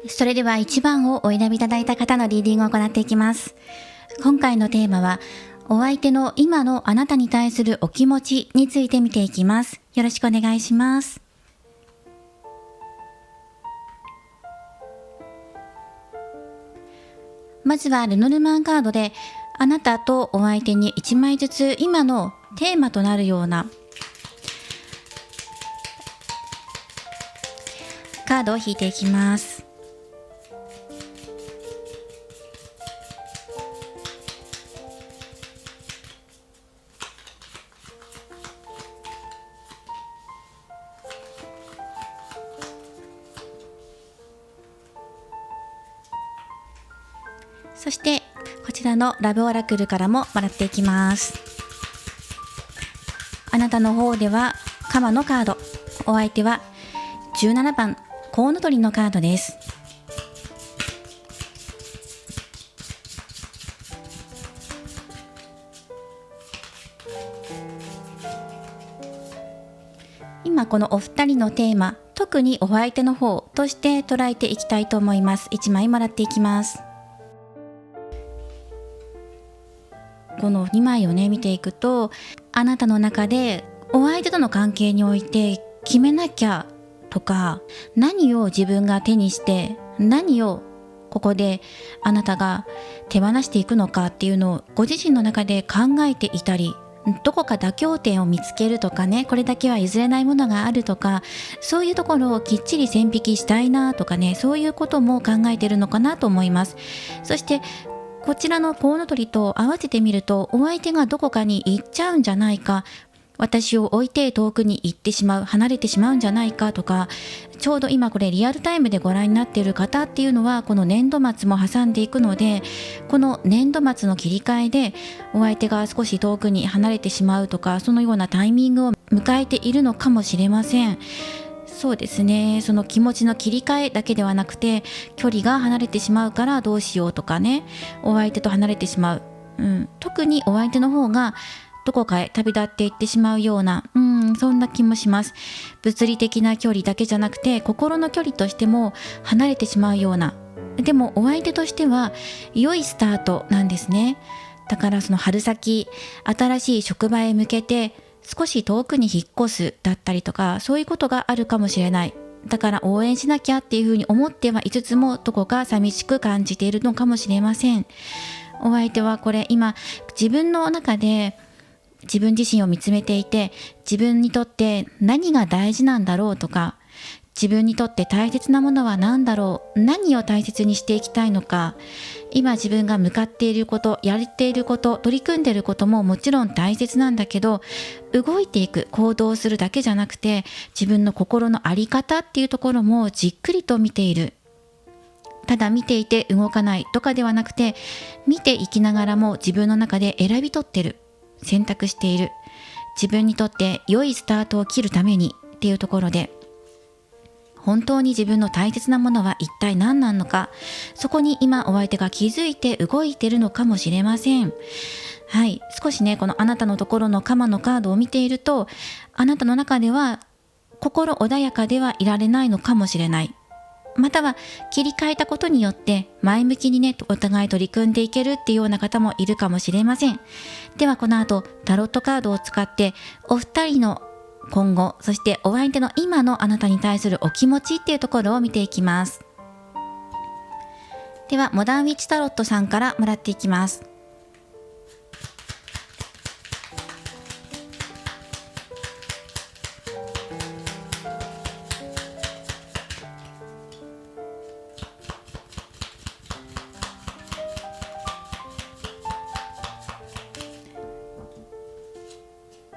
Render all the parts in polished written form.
それでは1番をお選びいただいた方のリーディングを行っていきます。今回のテーマは、お相手の今のあなたに対するお気持ちについて見ていきます。よろしくお願いします。まずはルノルマンカードで、あなたとお相手に1枚ずつ今のテーマとなるようなカードを引いていきます。そしてこちらのラブオラクルからももらっていきます。あなたの方ではカマのカード、お相手は17番コウノトリのカードです。今このお二人のテーマ、特にお相手の方として捉えていきたいと思います。1枚もらっていきます。この2枚をね見ていくと、あなたの中でお相手との関係において決めなきゃとか、何を自分が手にして何をここであなたが手放していくのかっていうのをご自身の中で考えていたり、どこか妥協点を見つけるとかね、これだけは譲れないものがあるとか、そういうところをきっちり線引きしたいなとかね、そういうことも考えているのかなと思います。そしてこちらのコウノトリと合わせてみると、お相手がどこかに行っちゃうんじゃないか、私を置いて遠くに行ってしまう、離れてしまうんじゃないかとか、ちょうど今これリアルタイムでご覧になっている方っていうのはこの年度末も挟んでいくので、この年度末の切り替えでお相手が少し遠くに離れてしまうとか、そのようなタイミングを迎えているのかもしれません。そうですね、その気持ちの切り替えだけではなくて、距離が離れてしまうからどうしようとかね、お相手と離れてしまう、特にお相手の方がどこかへ旅立っていってしまうような、そんな気もします。物理的な距離だけじゃなくて、心の距離としても離れてしまうような。でもお相手としては良いスタートなんですね。だからその春先、新しい職場へ向けて少し遠くに引っ越すだったりとか、そういうことがあるかもしれない。だから応援しなきゃっていうふうに思ってはいつつも、どこか寂しく感じているのかもしれません。お相手はこれ今自分の中で自分自身を見つめていて、自分にとって何が大事なんだろうとか、自分にとって大切なものは何だろう、何を大切にしていきたいのか、今自分が向かっていること、やっていること、取り組んでいることももちろん大切なんだけど、動いていく、行動するだけじゃなくて、自分の心の在り方っていうところもじっくりと見ている。ただ見ていて動かないとかではなくて、見ていきながらも自分の中で選び取ってる、選択している、自分にとって良いスタートを切るためにっていうところで、本当に自分の大切なものは一体何なのか、そこに今お相手が気づいて動いているのかもしれません。はい、少しねこのあなたのところのカマのカードを見ていると、あなたの中では心穏やかではいられないのかもしれない。または切り替えたことによって前向きにねお互い取り組んでいけるっていうような方もいるかもしれません。ではこの後タロットカードを使ってお二人の今後、そしてお相手の今のあなたに対するお気持ちっていうところを見ていきます。ではモダンウィッチタロットさんからもらっていきます。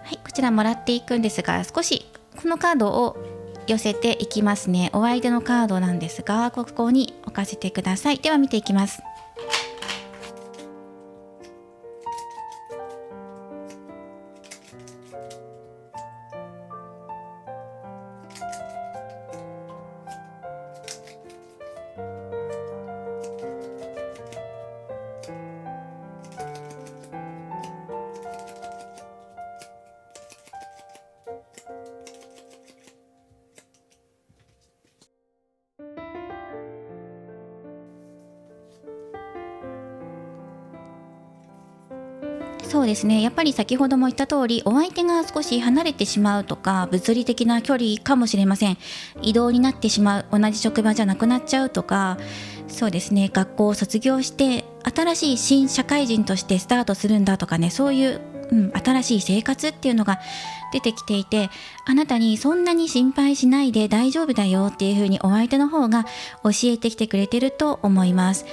はい、こちらもらっていくんですが、少しこのカードを寄せていきますね。お相手のカードなんですが、ここに置かせてください。では見ていきます。そうですね、やっぱり先ほども言った通り、お相手が少し離れてしまうとか、物理的な距離かもしれません。移動になってしまう、同じ職場じゃなくなっちゃうとか、そうですね、学校を卒業して新しい新社会人としてスタートするんだとかね、そういう、新しい生活っていうのが出てきていて、あなたにそんなに心配しないで大丈夫だよっていう風にお相手の方が教えてきてくれてると思います。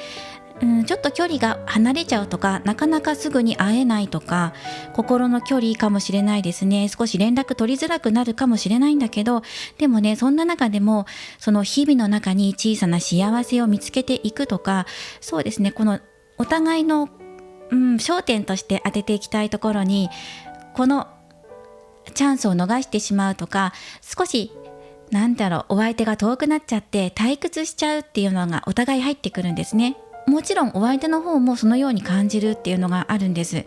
ちょっと距離が離れちゃうとか、なかなかすぐに会えないとか、心の距離かもしれないですね。少し連絡取りづらくなるかもしれないんだけど、でもね、そんな中でもその日々の中に小さな幸せを見つけていくとか、そうですね、このお互いの、焦点として当てていきたいところに、このチャンスを逃してしまうとか、少しお相手が遠くなっちゃって退屈しちゃうっていうのがお互い入ってくるんですね。もちろんお相手の方もそのように感じるっていうのがあるんです。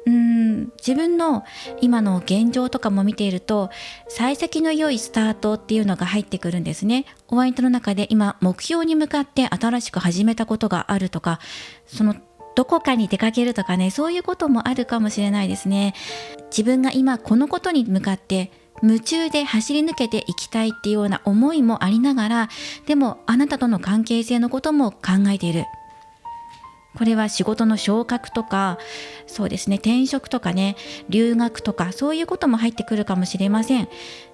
自分の今の現状とかも見ていると、幸先の良いスタートっていうのが入ってくるんですね。お相手の中で今目標に向かって新しく始めたことがあるとか、そのどこかに出かけるとかね、そういうこともあるかもしれないですね。自分が今このことに向かって夢中で走り抜けていきたいっていうような思いもありながら、でもあなたとの関係性のことも考えている。これは仕事の昇格とか、そうですね、転職とかね、留学とか、そういうことも入ってくるかもしれません。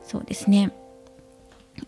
そうですね。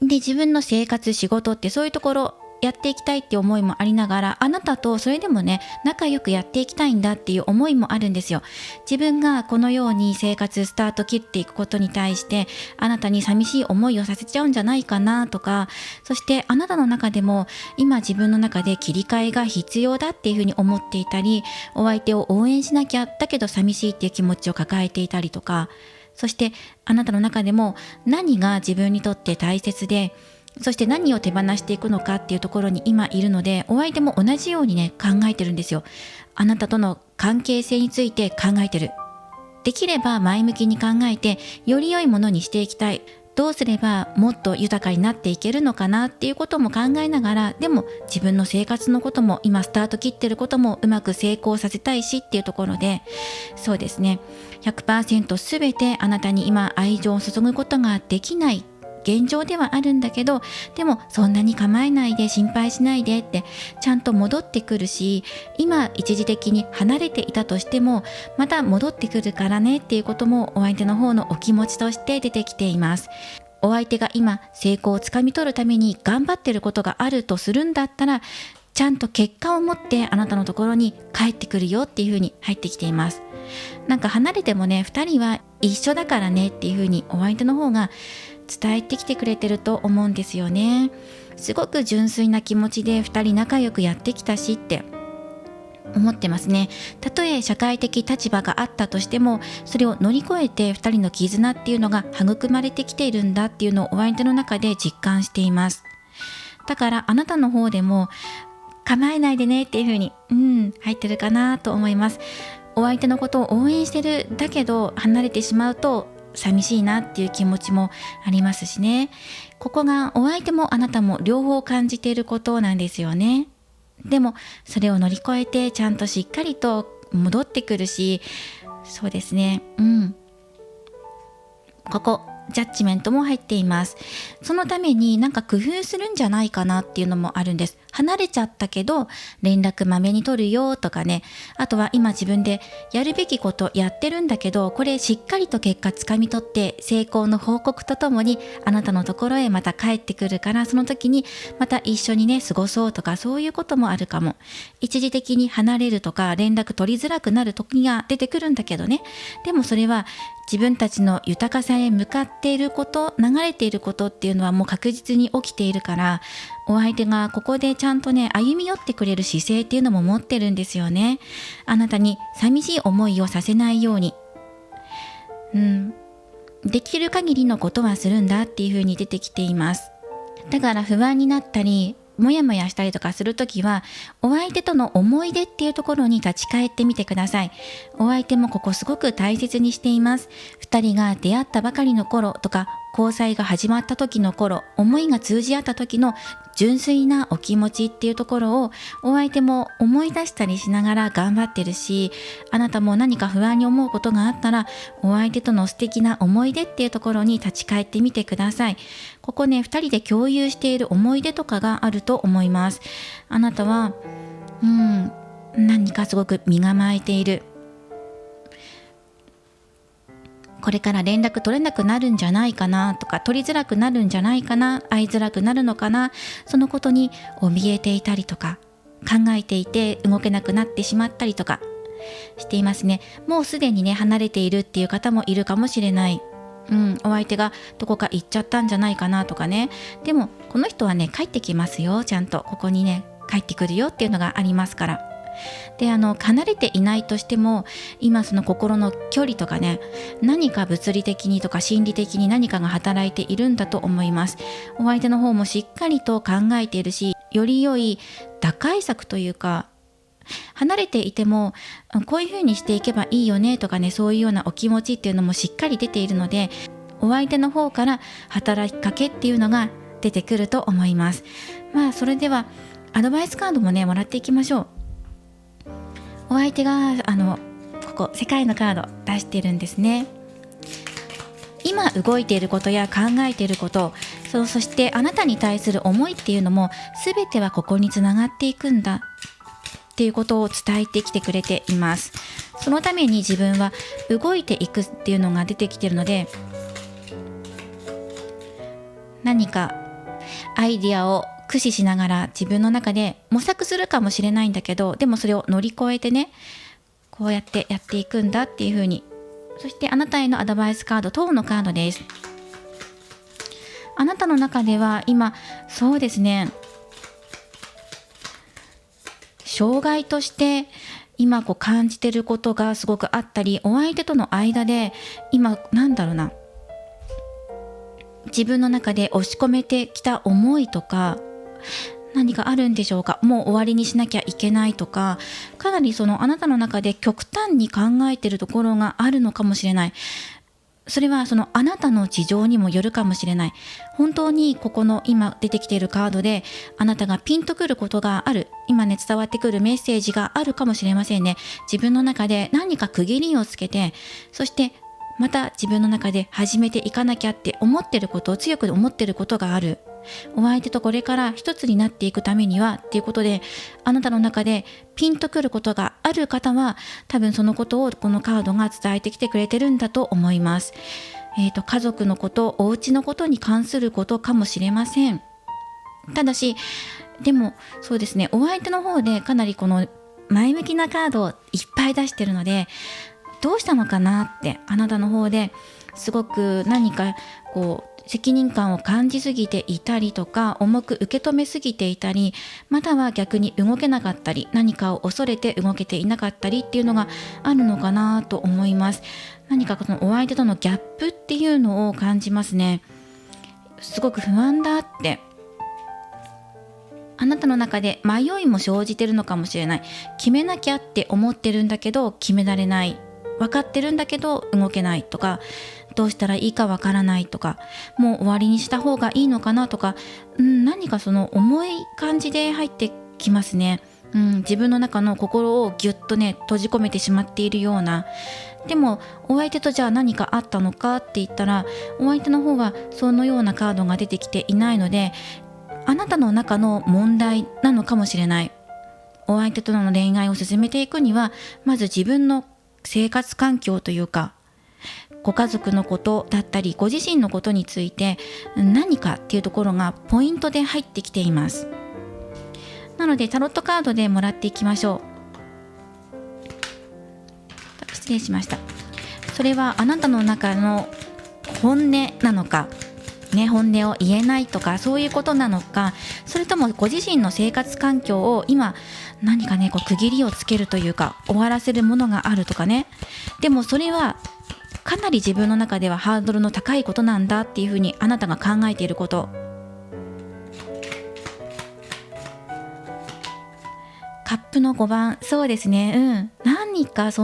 で、自分の生活、仕事ってそういうところやっていきたいっていう思いもありながら、あなたとそれでもね、仲良くやっていきたいんだっていう思いもあるんですよ。自分がこのように生活スタート切っていくことに対して、あなたに寂しい思いをさせちゃうんじゃないかなとか、そしてあなたの中でも今自分の中で切り替えが必要だっていうふうに思っていたり、お相手を応援しなきゃだけど寂しいっていう気持ちを抱えていたりとか、そしてあなたの中でも何が自分にとって大切で、そして何を手放していくのかっていうところに今いるので、お相手も同じようにね、考えてるんですよ。あなたとの関係性について考えてる。できれば前向きに考えて、より良いものにしていきたい。どうすればもっと豊かになっていけるのかなっていうことも考えながら、でも自分の生活のことも今スタート切ってることもうまく成功させたいしっていうところで、そうですね、100% 全てあなたに今愛情を注ぐことができない現状ではあるんだけど、でもそんなに構えないで、心配しないでってちゃんと戻ってくるし、今一時的に離れていたとしてもまた戻ってくるからねっていうこともお相手の方のお気持ちとして出てきています。お相手が今成功をつかみ取るために頑張ってることがあるとするんだったら、ちゃんと結果を持ってあなたのところに帰ってくるよっていう風に入ってきています。離れてもね、2人は一緒だからねっていう風にお相手の方が伝えてきてくれてると思うんですよね。すごく純粋な気持ちで2人仲良くやってきたしって思ってますね。たとえ社会的立場があったとしても、それを乗り越えて2人の絆っていうのが育まれてきているんだっていうのをお相手の中で実感しています。だからあなたの方でも構えないでねっていう風に入ってるかなと思います。お相手のことを応援してる、だけど離れてしまうと寂しいなっていう気持ちもありますしね。ここがお相手もあなたも両方感じていることなんですよね。でもそれを乗り越えてちゃんとしっかりと戻ってくるし、そうですね、ここジャッジメントも入っています。そのために工夫するんじゃないかなっていうのもあるんです。離れちゃったけど連絡まめに取るよとかね。あとは今自分でやるべきことやってるんだけど、これしっかりと結果つかみ取って成功の報告とともにあなたのところへまた帰ってくるから、その時にまた一緒にね過ごそうとか、そういうこともあるかも。一時的に離れるとか連絡取りづらくなる時が出てくるんだけどね。でもそれは自分たちの豊かさへ向かっていること、流れていることっていうのはもう確実に起きているから、お相手がここでちゃんとね歩み寄ってくれる姿勢っていうのも持ってるんですよね。あなたに寂しい思いをさせないように、できる限りのことはするんだっていう風に出てきています。だから不安になったりもやもやしたりとかするときは、お相手との思い出っていうところに立ち返ってみてください。お相手もここすごく大切にしています。2人が出会ったばかりの頃とか、交際が始まった時の頃、思いが通じ合った時の純粋なお気持ちっていうところをお相手も思い出したりしながら頑張ってるし、あなたも何か不安に思うことがあったら、お相手との素敵な思い出っていうところに立ち返ってみてください。ここね、2人で共有している思い出とかがあると思います。あなたは何かすごく身構えている、これから連絡取れなくなるんじゃないかなとか、取りづらくなるんじゃないかな、会いづらくなるのかな、そのことに怯えていたりとか、考えていて動けなくなってしまったりとかしていますね。もうすでにね、離れているっていう方もいるかもしれない。お相手がどこか行っちゃったんじゃないかなとかね。でもこの人はね、帰ってきますよ。ちゃんとここにね、帰ってくるよっていうのがありますから。で、離れていないとしても、今その心の距離とかね、何か物理的にとか心理的に何かが働いているんだと思います。お相手の方もしっかりと考えているし、より良い打開策というか、離れていてもこういう風にしていけばいいよねとかね、そういうようなお気持ちっていうのもしっかり出ているので、お相手の方から働きかけっていうのが出てくると思います。それではアドバイスカードもね、もらっていきましょう。お相手がここ世界のカード出してるんですね。今動いていることや考えていること、そしてあなたに対する思いっていうのも全てはここにつながっていくんだっていうことを伝えてきてくれています。そのために自分は動いていくっていうのが出てきているので、何かアイディアを駆使しながら自分の中で模索するかもしれないんだけど、でもそれを乗り越えてね、こうやってやっていくんだっていう風に。そしてあなたへのアドバイスカード、等のカードです。あなたの中では今、そうですね、障害として今感じてることがすごくあったり、お相手との間で今自分の中で押し込めてきた思いとか何かあるんでしょうか。もう終わりにしなきゃいけないとか、かなりあなたの中で極端に考えているところがあるのかもしれない。それはあなたの事情にもよるかもしれない。本当にここの今出てきているカードであなたがピンとくることがある、今ね伝わってくるメッセージがあるかもしれませんね。自分の中で何か区切りをつけて、そしてまた自分の中で始めていかなきゃって思ってることを強く思ってることがある。お相手とこれから一つになっていくためにはっていうことで、あなたの中でピンとくることがある方は多分そのことをこのカードが伝えてきてくれてるんだと思います。家族のこと、お家のことに関することかもしれません。ただしでもそうですね、お相手の方でかなりこの前向きなカードをいっぱい出してるので、どうしたのかなってあなたの方ですごく何か責任感を感じすぎていたりとか、重く受け止めすぎていたり、または逆に動けなかったり、何かを恐れて動けていなかったりっていうのがあるのかなと思います。何かお相手とのギャップっていうのを感じますね。すごく不安だって、あなたの中で迷いも生じてるのかもしれない。決めなきゃって思ってるんだけど決められない、分かってるんだけど動けないとか、どうしたらいいかわからないとか、もう終わりにした方がいいのかなとか、何か重い感じで入ってきますね。自分の中の心をぎゅっとね閉じ込めてしまっているような。でもお相手とじゃあ何かあったのかって言ったら、お相手の方はそのようなカードが出てきていないので、あなたの中の問題なのかもしれない。お相手との恋愛を進めていくには、まず自分の生活環境というか、ご家族のことだったりご自身のことについて何かっていうところがポイントで入ってきています。なのでタロットカードでもらっていきましょう。失礼しました。それはあなたの中の本音なのか、本音を言えないとかそういうことなのか、それともご自身の生活環境を今何か区切りをつけるというか終わらせるものがあるとかね。でもそれはかなり自分の中ではハードルの高いことなんだっていうふうにあなたが考えていること。カップの5番、そうですね、何か自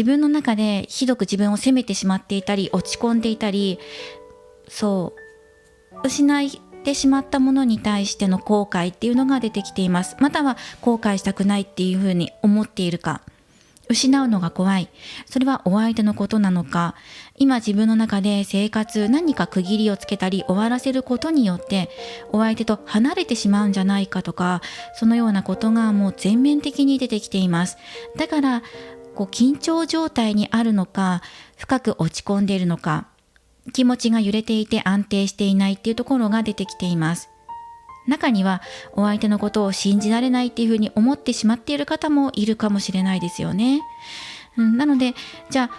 分の中でひどく自分を責めてしまっていたり、落ち込んでいたり、失ってしまったものに対しての後悔っていうのが出てきています。または後悔したくないっていうふうに思っているか、失うのが怖い、それはお相手のことなのか、今自分の中で生活何か区切りをつけたり終わらせることによってお相手と離れてしまうんじゃないかとか、そのようなことがもう全面的に出てきています。だから緊張状態にあるのか、深く落ち込んでいるのか、気持ちが揺れていて安定していないっていうところが出てきています。中にはお相手のことを信じられないっていうふうに思ってしまっている方もいるかもしれないですよね。なので、じゃ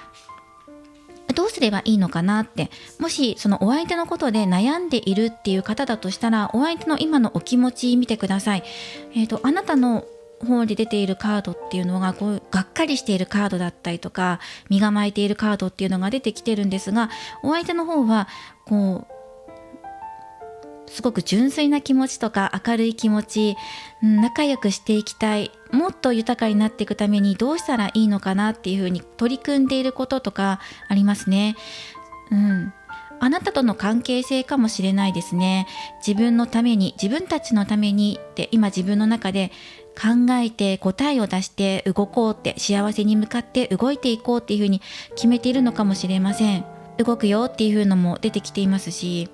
あどうすればいいのかなって、もしそのお相手のことで悩んでいるっていう方だとしたら、お相手の今のお気持ち見てください。あなたの方で出ているカードっていうのががっかりしているカードだったりとか、身構えているカードっていうのが出てきてるんですが、お相手の方はすごく純粋な気持ちとか明るい気持ち、仲良くしていきたい、もっと豊かになっていくためにどうしたらいいのかなっていうふうに取り組んでいることとかありますね。あなたとの関係性かもしれないですね。自分のために、自分たちのためにって今自分の中で考えて答えを出して動こうって、幸せに向かって動いていこうっていうふうに決めているのかもしれません。動くよっていうのも出てきていますし、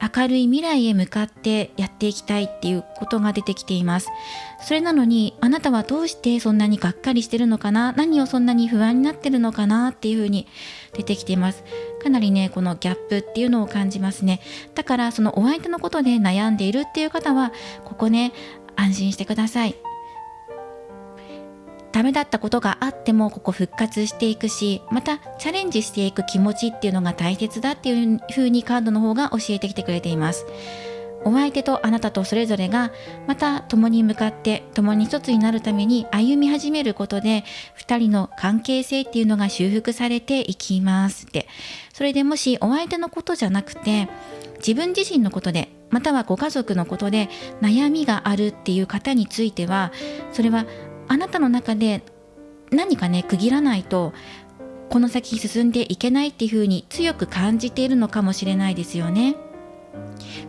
明るい未来へ向かってやっていきたいっていうことが出てきています。それなのにあなたはどうしてそんなにがっかりしてるのかな、何をそんなに不安になってるのかなっていうふうに出てきています。かなりね、このギャップっていうのを感じますね。だからそのお相手のことで悩んでいるっていう方はここね、安心してください。ダメだったことがあってもここ復活していくし、またチャレンジしていく気持ちっていうのが大切だっていう風にカードの方が教えてきてくれています。お相手とあなたとそれぞれがまた共に向かって共に一つになるために歩み始めることで、2人の関係性っていうのが修復されていきますって。それでもしお相手のことじゃなくて自分自身のことで、またはご家族のことで悩みがあるっていう方については、それはあなたの中で何かね、区切らないとこの先進んでいけないっていうふうに強く感じているのかもしれないですよね。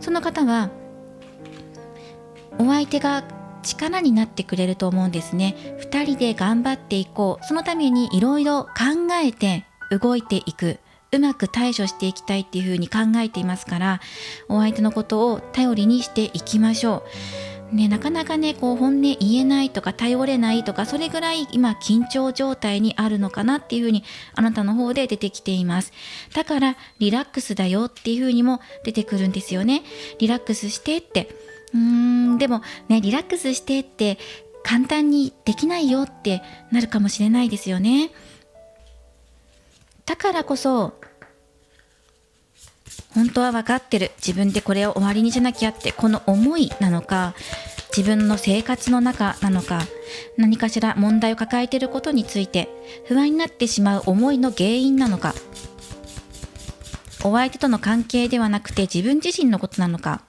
その方はお相手が力になってくれると思うんですね。2人で頑張っていこう、そのためにいろいろ考えて動いていく、うまく対処していきたいっていうふうに考えていますから、お相手のことを頼りにしていきましょうね。なかなかね、本音言えないとか頼れないとか、それぐらい今緊張状態にあるのかなっていうふうにあなたの方で出てきています。だからリラックスだよっていうふうにも出てくるんですよね。リラックスしてって、でもね、リラックスしてって簡単にできないよってなるかもしれないですよね。だからこそ本当は分かってる、自分でこれを終わりにしなきゃって、この思いなのか、自分の生活の中なのか、何かしら問題を抱えていることについて不安になってしまう思いの原因なのか、お相手との関係ではなくて自分自身のことなのか、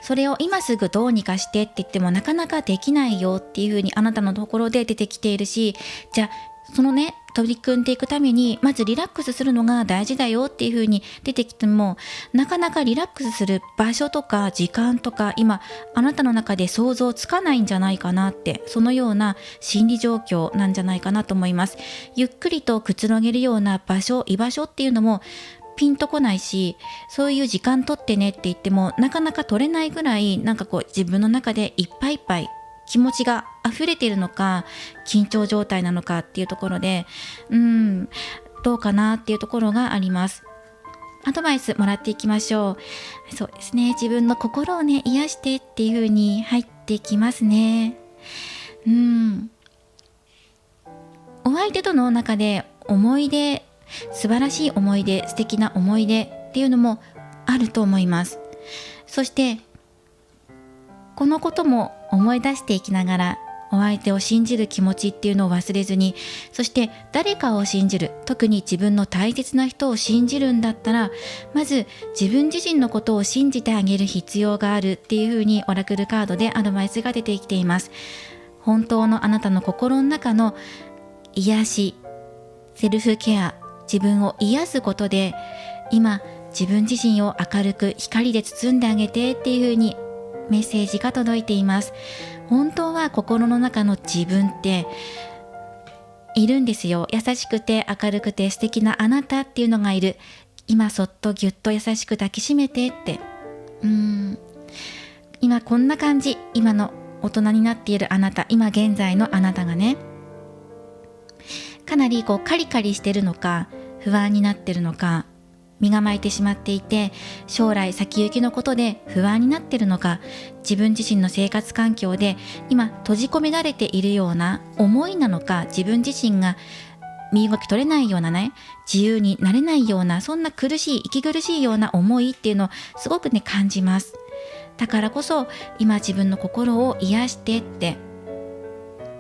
それを今すぐどうにかしてって言ってもなかなかできないよっていうふうにあなたのところで出てきているし、じゃあそのね、取り組んでいくためにまずリラックスするのが大事だよっていう風に出てきても、なかなかリラックスする場所とか時間とか今あなたの中で想像つかないんじゃないかなって、そのような心理状況なんじゃないかなと思います。ゆっくりとくつろげるような場所、居場所っていうのもピンとこないし、そういう時間取ってねって言ってもなかなか取れないぐらい、なんか自分の中でいっぱいいっぱい気持ちが溢れているのか、緊張状態なのかっていうところで、どうかなっていうところがあります。アドバイスもらっていきましょう。そうですね、自分の心をね、癒してっていう風に入ってきますね。お相手との中で思い出、素晴らしい思い出、素敵な思い出っていうのもあると思います。そしてこのことも思い出していきながら、お相手を信じる気持ちっていうのを忘れずに、そして誰かを信じる、特に自分の大切な人を信じるんだったら、まず自分自身のことを信じてあげる必要があるっていうふうにオラクルカードでアドバイスが出てきています。本当のあなたの心の中の癒し、セルフケア、自分を癒すことで、今自分自身を明るく光で包んであげてっていう風にメッセージが届いています。本当は心の中の自分っているんですよ。優しくて明るくて素敵なあなたっていうのがいる。今そっとぎゅっと優しく抱きしめてって。今こんな感じ。今の大人になっているあなた、今現在のあなたがね、かなりカリカリしてるのか、不安になってるのか、身構えてしまっていて、将来先行きのことで不安になってるのか、自分自身の生活環境で今閉じ込められているような思いなのか、自分自身が身動き取れないようなね、自由になれないような、そんな苦しい、息苦しいような思いっていうのをすごくね感じます。だからこそ今自分の心を癒してって、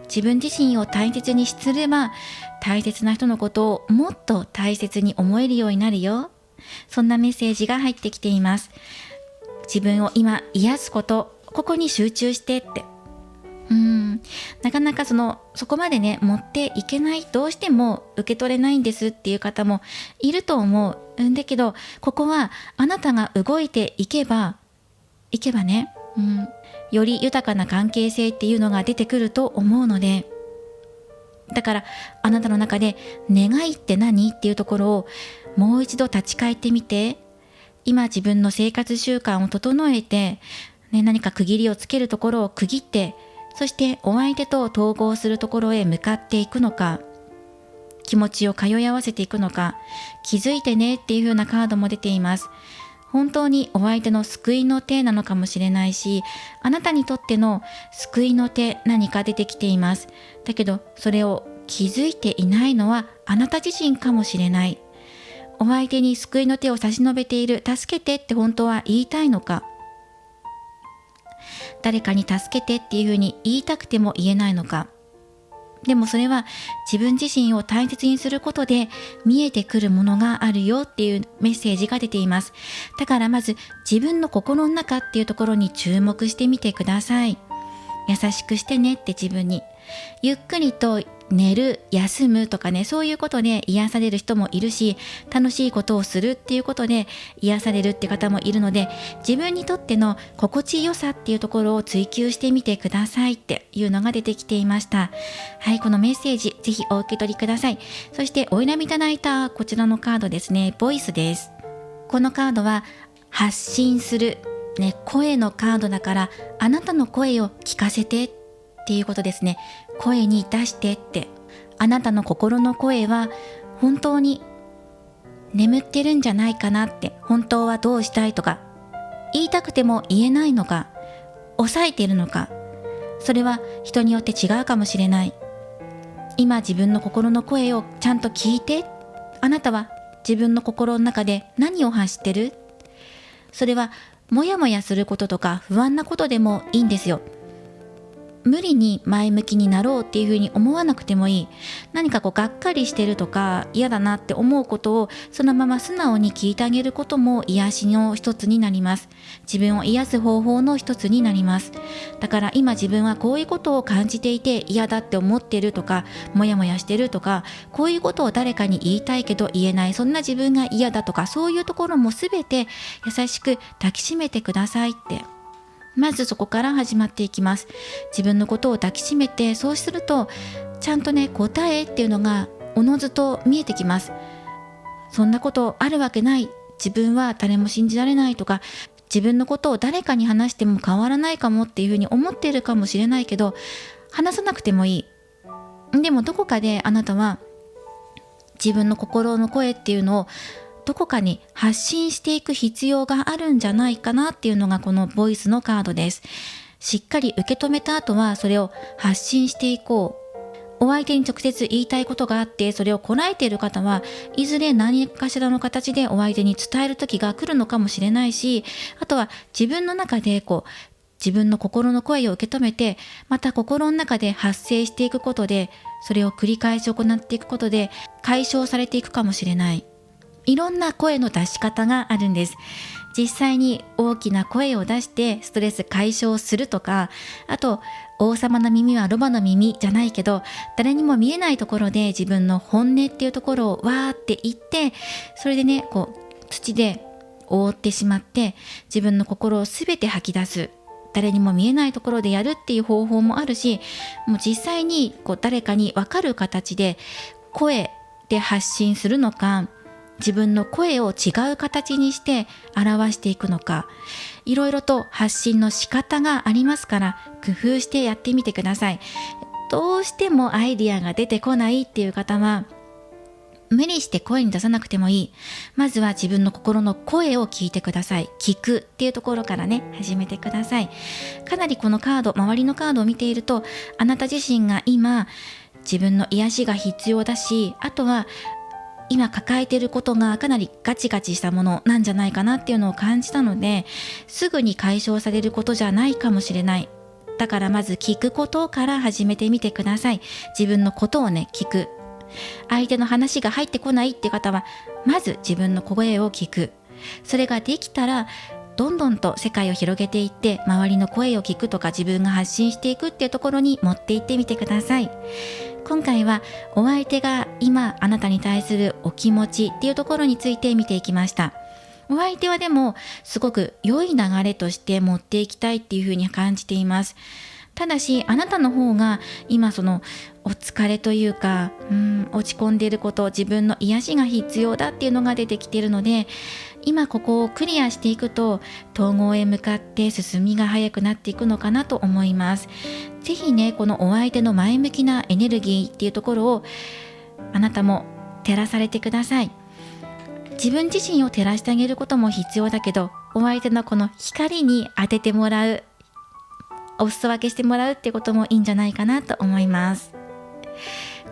自分自身を大切にすれば大切な人のことをもっと大切に思えるようになるよ。そんなメッセージが入ってきています。自分を今癒すこと、ここに集中してって。なかなかそこまでね持っていけない、どうしても受け取れないんですっていう方もいると思う。だけどここはあなたが動いていけばね、より豊かな関係性っていうのが出てくると思うので、だからあなたの中で願いって何っていうところをもう一度立ち返ってみて、今自分の生活習慣を整えて、何か区切りをつけるところを区切って、そしてお相手と統合するところへ向かっていくのか、気持ちを通い合わせていくのか、気づいてねっていう風なカードも出ています。本当にお相手の救いの手なのかもしれないし、あなたにとっての救いの手、何か出てきています。だけどそれを気づいていないのはあなた自身かもしれない。お相手に救いの手を差し伸べている、助けてって本当は言いたいのか、誰かに助けてっていうふうに言いたくても言えないのか。でもそれは自分自身を大切にすることで見えてくるものがあるよっていうメッセージが出ています。だからまず自分の心の中っていうところに注目してみてください。優しくしてねって自分に。ゆっくりと寝る、休むとかね、そういうことで癒される人もいるし、楽しいことをするっていうことで癒されるって方もいるので、自分にとっての心地よさっていうところを追求してみてくださいっていうのが出てきていました。はい、このメッセージぜひお受け取りください。そしてお選びいただいたこちらのカードですね、ボイスです。このカードは発信する、声のカードだから、あなたの声を聞かせてっていうことですね。声に出してって、あなたの心の声は本当に眠ってるんじゃないかなって、本当はどうしたいとか言いたくても言えないのか、抑えているのか、それは人によって違うかもしれない。今自分の心の声をちゃんと聞いて。あなたは自分の心の中で何を発してる？それはもやもやすることとか不安なことでもいいんですよ。無理に前向きになろうっていうふうに思わなくてもいい。何かがっかりしてるとか嫌だなって思うことをそのまま素直に聞いてあげることも癒しの一つになります。自分を癒す方法の一つになります。だから今自分はこういうことを感じていて嫌だって思ってるとか、もやもやしてるとか、こういうことを誰かに言いたいけど言えない、そんな自分が嫌だとか、そういうところもすべて優しく抱きしめてくださいって。まずそこから始まっていきます。自分のことを抱きしめて、そうするとちゃんと答えっていうのがおのずと見えてきます。そんなことあるわけない、自分は誰も信じられないとか、自分のことを誰かに話しても変わらないかもっていうふうに思っているかもしれないけど、話さなくてもいい。でもどこかであなたは自分の心の声っていうのをどこかに発信していく必要があるんじゃないかなっていうのがこのボイスのカードです。しっかり受け止めた後はそれを発信していこう。お相手に直接言いたいことがあって、それをこらえている方はいずれ何かしらの形でお相手に伝える時が来るのかもしれないし、あとは自分の中で自分の心の声を受け止めて、また心の中で発生していくことで、それを繰り返し行っていくことで解消されていくかもしれない。いろんな声の出し方があるんです。実際に大きな声を出してストレス解消するとか、あと王様の耳はロバの耳じゃないけど、誰にも見えないところで自分の本音っていうところをわーって言って、それでね土で覆ってしまって自分の心をすべて吐き出す、誰にも見えないところでやるっていう方法もあるし、もう実際に誰かに分かる形で声で発信するのか、自分の声を違う形にして表していくのか、いろいろと発信の仕方がありますから、工夫してやってみてください。どうしてもアイディアが出てこないっていう方は、無理して声に出さなくてもいい。まずは自分の心の声を聞いてください。聞くっていうところからね、始めてください。かなりこのカード、周りのカードを見ていると、あなた自身が今自分の癒しが必要だし、あとは今抱えていることがかなりガチガチしたものなんじゃないかなっていうのを感じたので、すぐに解消されることじゃないかもしれない。だからまず聞くことから始めてみてください。自分のことをね、聞く。相手の話が入ってこないって方は、まず自分の声を聞く。それができたら、どんどんと世界を広げていって、周りの声を聞くとか自分が発信していくっていうところに持っていってみてください。今回はお相手が今あなたに対するお気持ちっていうところについて見ていきました。お相手はでもすごく良い流れとして持っていきたいっていうふうに感じています。ただしあなたの方が今お疲れというか、落ち込んでいること、自分の癒しが必要だっていうのが出てきているので、今ここをクリアしていくと統合へ向かって進みが早くなっていくのかなと思います。ぜひね、このお相手の前向きなエネルギーっていうところをあなたも照らされてください。自分自身を照らしてあげることも必要だけど、お相手のこの光に当ててもらう、お裾分けしてもらうってこともいいんじゃないかなと思います。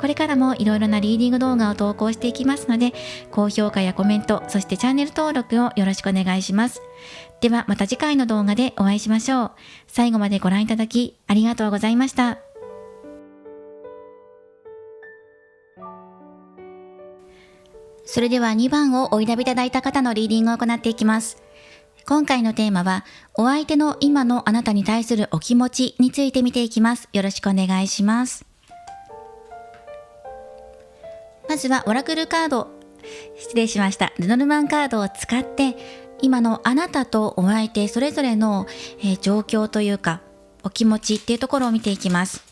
これからもいろいろなリーディング動画を投稿していきますので、高評価やコメント、そしてチャンネル登録をよろしくお願いします。ではまた次回の動画でお会いしましょう。最後までご覧いただきありがとうございました。それでは2番をお選びいただいた方のリーディングを行っていきます。今回のテーマは、お相手の今のあなたに対するお気持ちについて見ていきます。よろしくお願いします。まずはオラクルカード、失礼しました。ルノルマンカードを使って、今のあなたとお相手それぞれの、状況というか、お気持ちっていうところを見ていきます。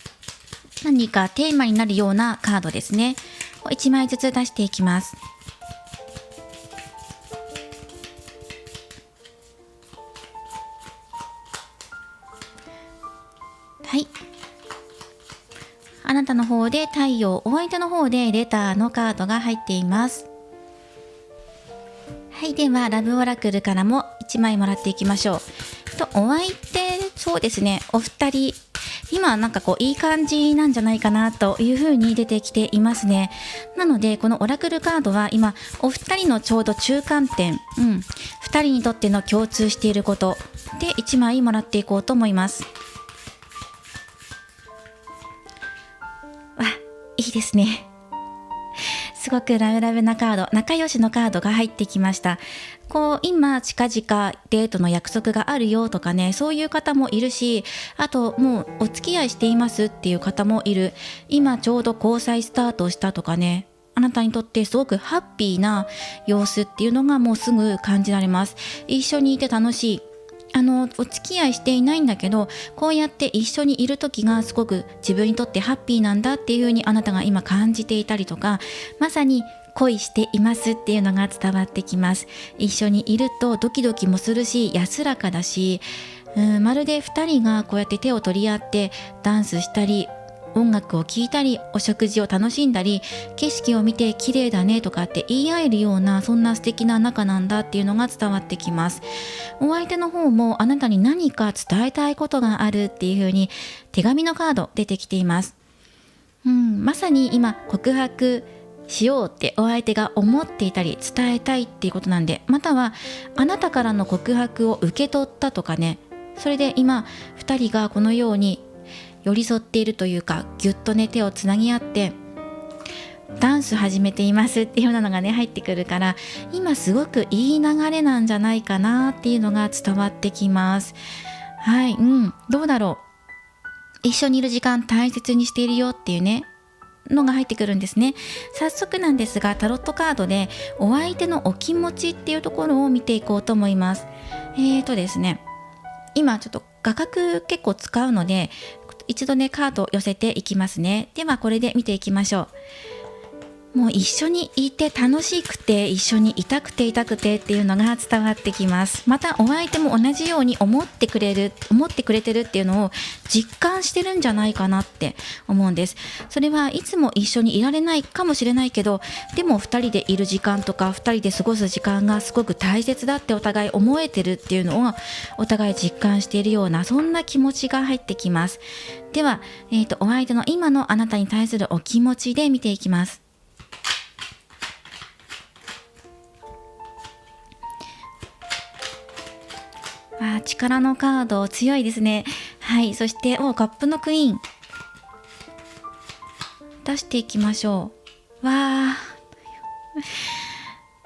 何かテーマになるようなカードですね。1枚ずつ出していきます。はい。あなたの方で太陽、お相手の方でレターのカードが入っています。はい、ではラブオラクルからも1枚もらっていきましょう。お相手、そうですね、お二人、今いい感じなんじゃないかなという風に出てきていますね。なのでこのオラクルカードは今お二人のちょうど中間点、二人にとっての共通していることで1枚もらっていこうと思います。いいですね。すごくラブラブなカード、仲良しのカードが入ってきました。今近々デートの約束があるよとかね、そういう方もいるし、あともうお付き合いしていますっていう方もいる。今ちょうど交際スタートしたとかね、あなたにとってすごくハッピーな様子っていうのがもうすぐ感じられます。一緒にいて楽しい。お付き合いしていないんだけど、こうやって一緒にいる時がすごく自分にとってハッピーなんだっていう風にあなたが今感じていたりとか、まさに恋していますっていうのが伝わってきます。一緒にいるとドキドキもするし、安らかだし、まるで2人がこうやって手を取り合ってダンスしたり、音楽を聴いたり、お食事を楽しんだり、景色を見て綺麗だねとかって言い合えるような、そんな素敵な仲なんだっていうのが伝わってきます。お相手の方もあなたに何か伝えたいことがあるっていう風に手紙のカード出てきています。まさに今告白しようってお相手が思っていたり伝えたいっていうことなんで、またはあなたからの告白を受け取ったとかね、それで今2人がこのように寄り添っているというか、ぎゅっとね手をつなぎ合ってダンス始めていますっていうようなのがね入ってくるから、今すごくいい流れなんじゃないかなっていうのが伝わってきます。はい、どうだろう。一緒にいる時間大切にしているよっていうねのが入ってくるんですね。早速なんですが、タロットカードでお相手のお気持ちっていうところを見ていこうと思います。ですね、今ちょっと画角結構使うので一度ねカードを寄せていきますね。ではこれで見ていきましょう。もう一緒にいて楽しくて、一緒にいたくてっていうのが伝わってきます。またお相手も同じように思ってくれてるっていうのを実感してるんじゃないかなって思うんです。それはいつも一緒にいられないかもしれないけど、でも2人でいる時間とか2人で過ごす時間がすごく大切だってお互い思えてるっていうのをお互い実感しているような、そんな気持ちが入ってきます。では、お相手の今のあなたに対するお気持ちで見ていきます。力のカード強いですね。はい、そしてカップのクイーン出していきましょう。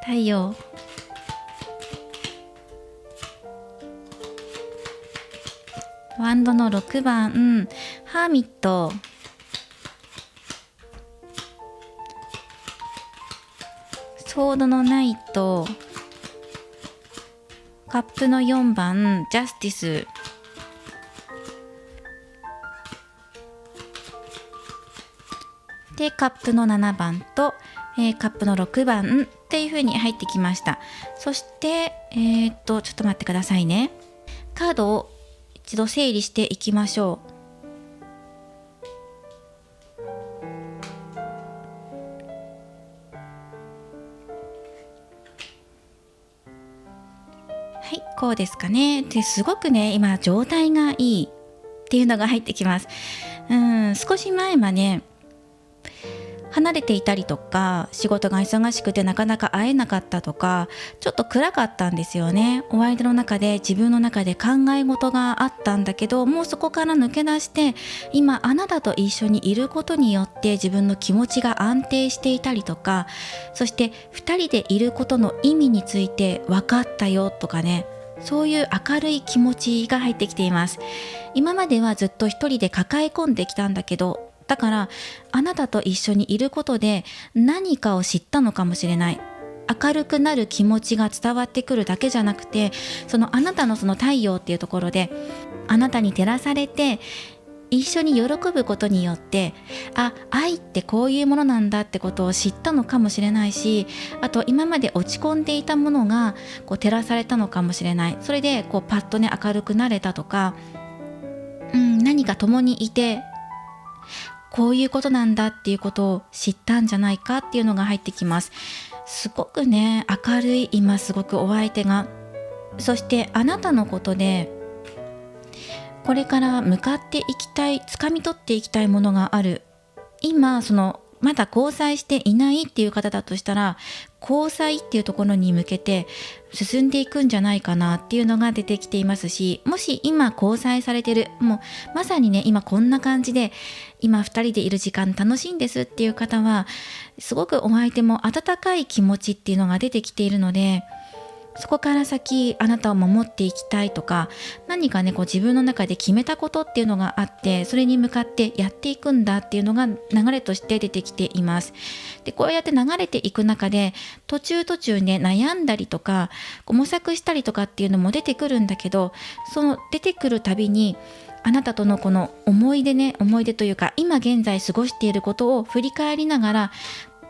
太陽、ワンドの6番、ハーミット、ソードのナイト、カップの4番ジャスティス、でカップの7番と、カップの6番っていう風に入ってきました。そしてちょっと待ってくださいね。カードを一度整理していきましょう。はい、こうですかね。ですごくね今状態がいいっていうのが入ってきます。少し前はね離れていたりとか、仕事が忙しくてなかなか会えなかったとか、ちょっと暗かったんですよね。お相手の中で自分の中で考え事があったんだけど、もうそこから抜け出して今あなたと一緒にいることによって自分の気持ちが安定していたりとか、そして2人でいることの意味について分かったよとかね、そういう明るい気持ちが入ってきています。今まではずっと一人で抱え込んできたんだけど、だからあなたと一緒にいることで何かを知ったのかもしれない。明るくなる気持ちが伝わってくるだけじゃなくて、そのあなたのその太陽っていうところであなたに照らされて一緒に喜ぶことによって、愛ってこういうものなんだってことを知ったのかもしれないし、あと今まで落ち込んでいたものが照らされたのかもしれない。それでパッとね明るくなれたとか、何か共にいてこういうことなんだっていうことを知ったんじゃないかっていうのが入ってきます。すごくね明るい今すごくお相手が。そしてあなたのことでこれから向かっていきたい、掴み取っていきたいものがある。今まだ交際していないっていう方だとしたら、交際っていうところに向けて進んでいくんじゃないかなっていうのが出てきていますし、もし今交際されてる、もうまさにね今こんな感じで今2人でいる時間楽しいんですっていう方は、すごくお相手も温かい気持ちっていうのが出てきているので、そこから先あなたを守っていきたいとか、何かね自分の中で決めたことっていうのがあって、それに向かってやっていくんだっていうのが流れとして出てきています。でこうやって流れていく中で途中ね悩んだりとか模索したりとかっていうのも出てくるんだけど、その出てくるたびにあなたとのこの思い出というか、今現在過ごしていることを振り返りながら、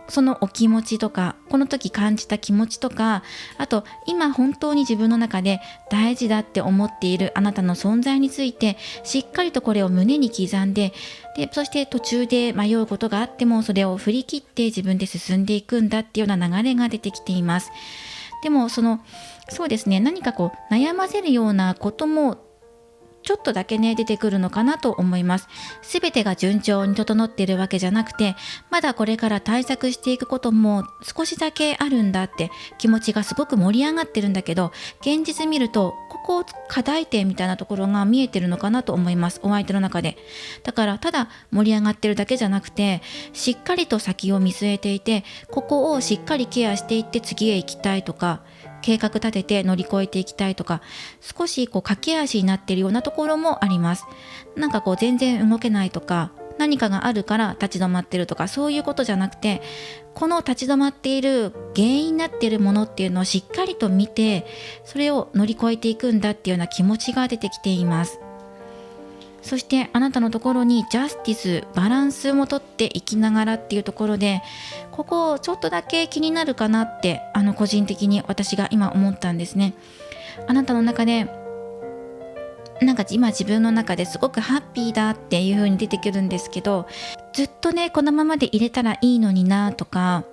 そのお気持ちとかこの時感じた気持ちとか、あと今本当に自分の中で大事だって思っているあなたの存在についてしっかりとこれを胸に刻んで、そして途中で迷うことがあってもそれを振り切って自分で進んでいくんだっていうような流れが出てきています。でもそうですね、何か悩ませるようなこともちょっとだけね出てくるのかなと思います。すべてが順調に整っているわけじゃなくて、まだこれから対策していくことも少しだけあるんだって、気持ちがすごく盛り上がってるんだけど、現実見るとここ課題点みたいなところが見えてるのかなと思います、お相手の中で。だからただ盛り上がってるだけじゃなくて、しっかりと先を見据えていて、ここをしっかりケアしていって次へ行きたいとか、計画立てて乗り越えていきたいとか、少し駆け足になっているようなところもあります。なんか全然動けないとか、何かがあるから立ち止まってるとか、そういうことじゃなくて、この立ち止まっている原因になっているものっていうのをしっかりと見て、それを乗り越えていくんだっていうような気持ちが出てきています。そしてあなたのところにジャスティス、バランスもとっていきながらっていうところで、ここちょっとだけ気になるかなって、個人的に私が今思ったんですね。あなたの中でなんか今自分の中ですごくハッピーだっていう風に出てくるんですけど、ずっとねこのままで入れたらいいのになとか、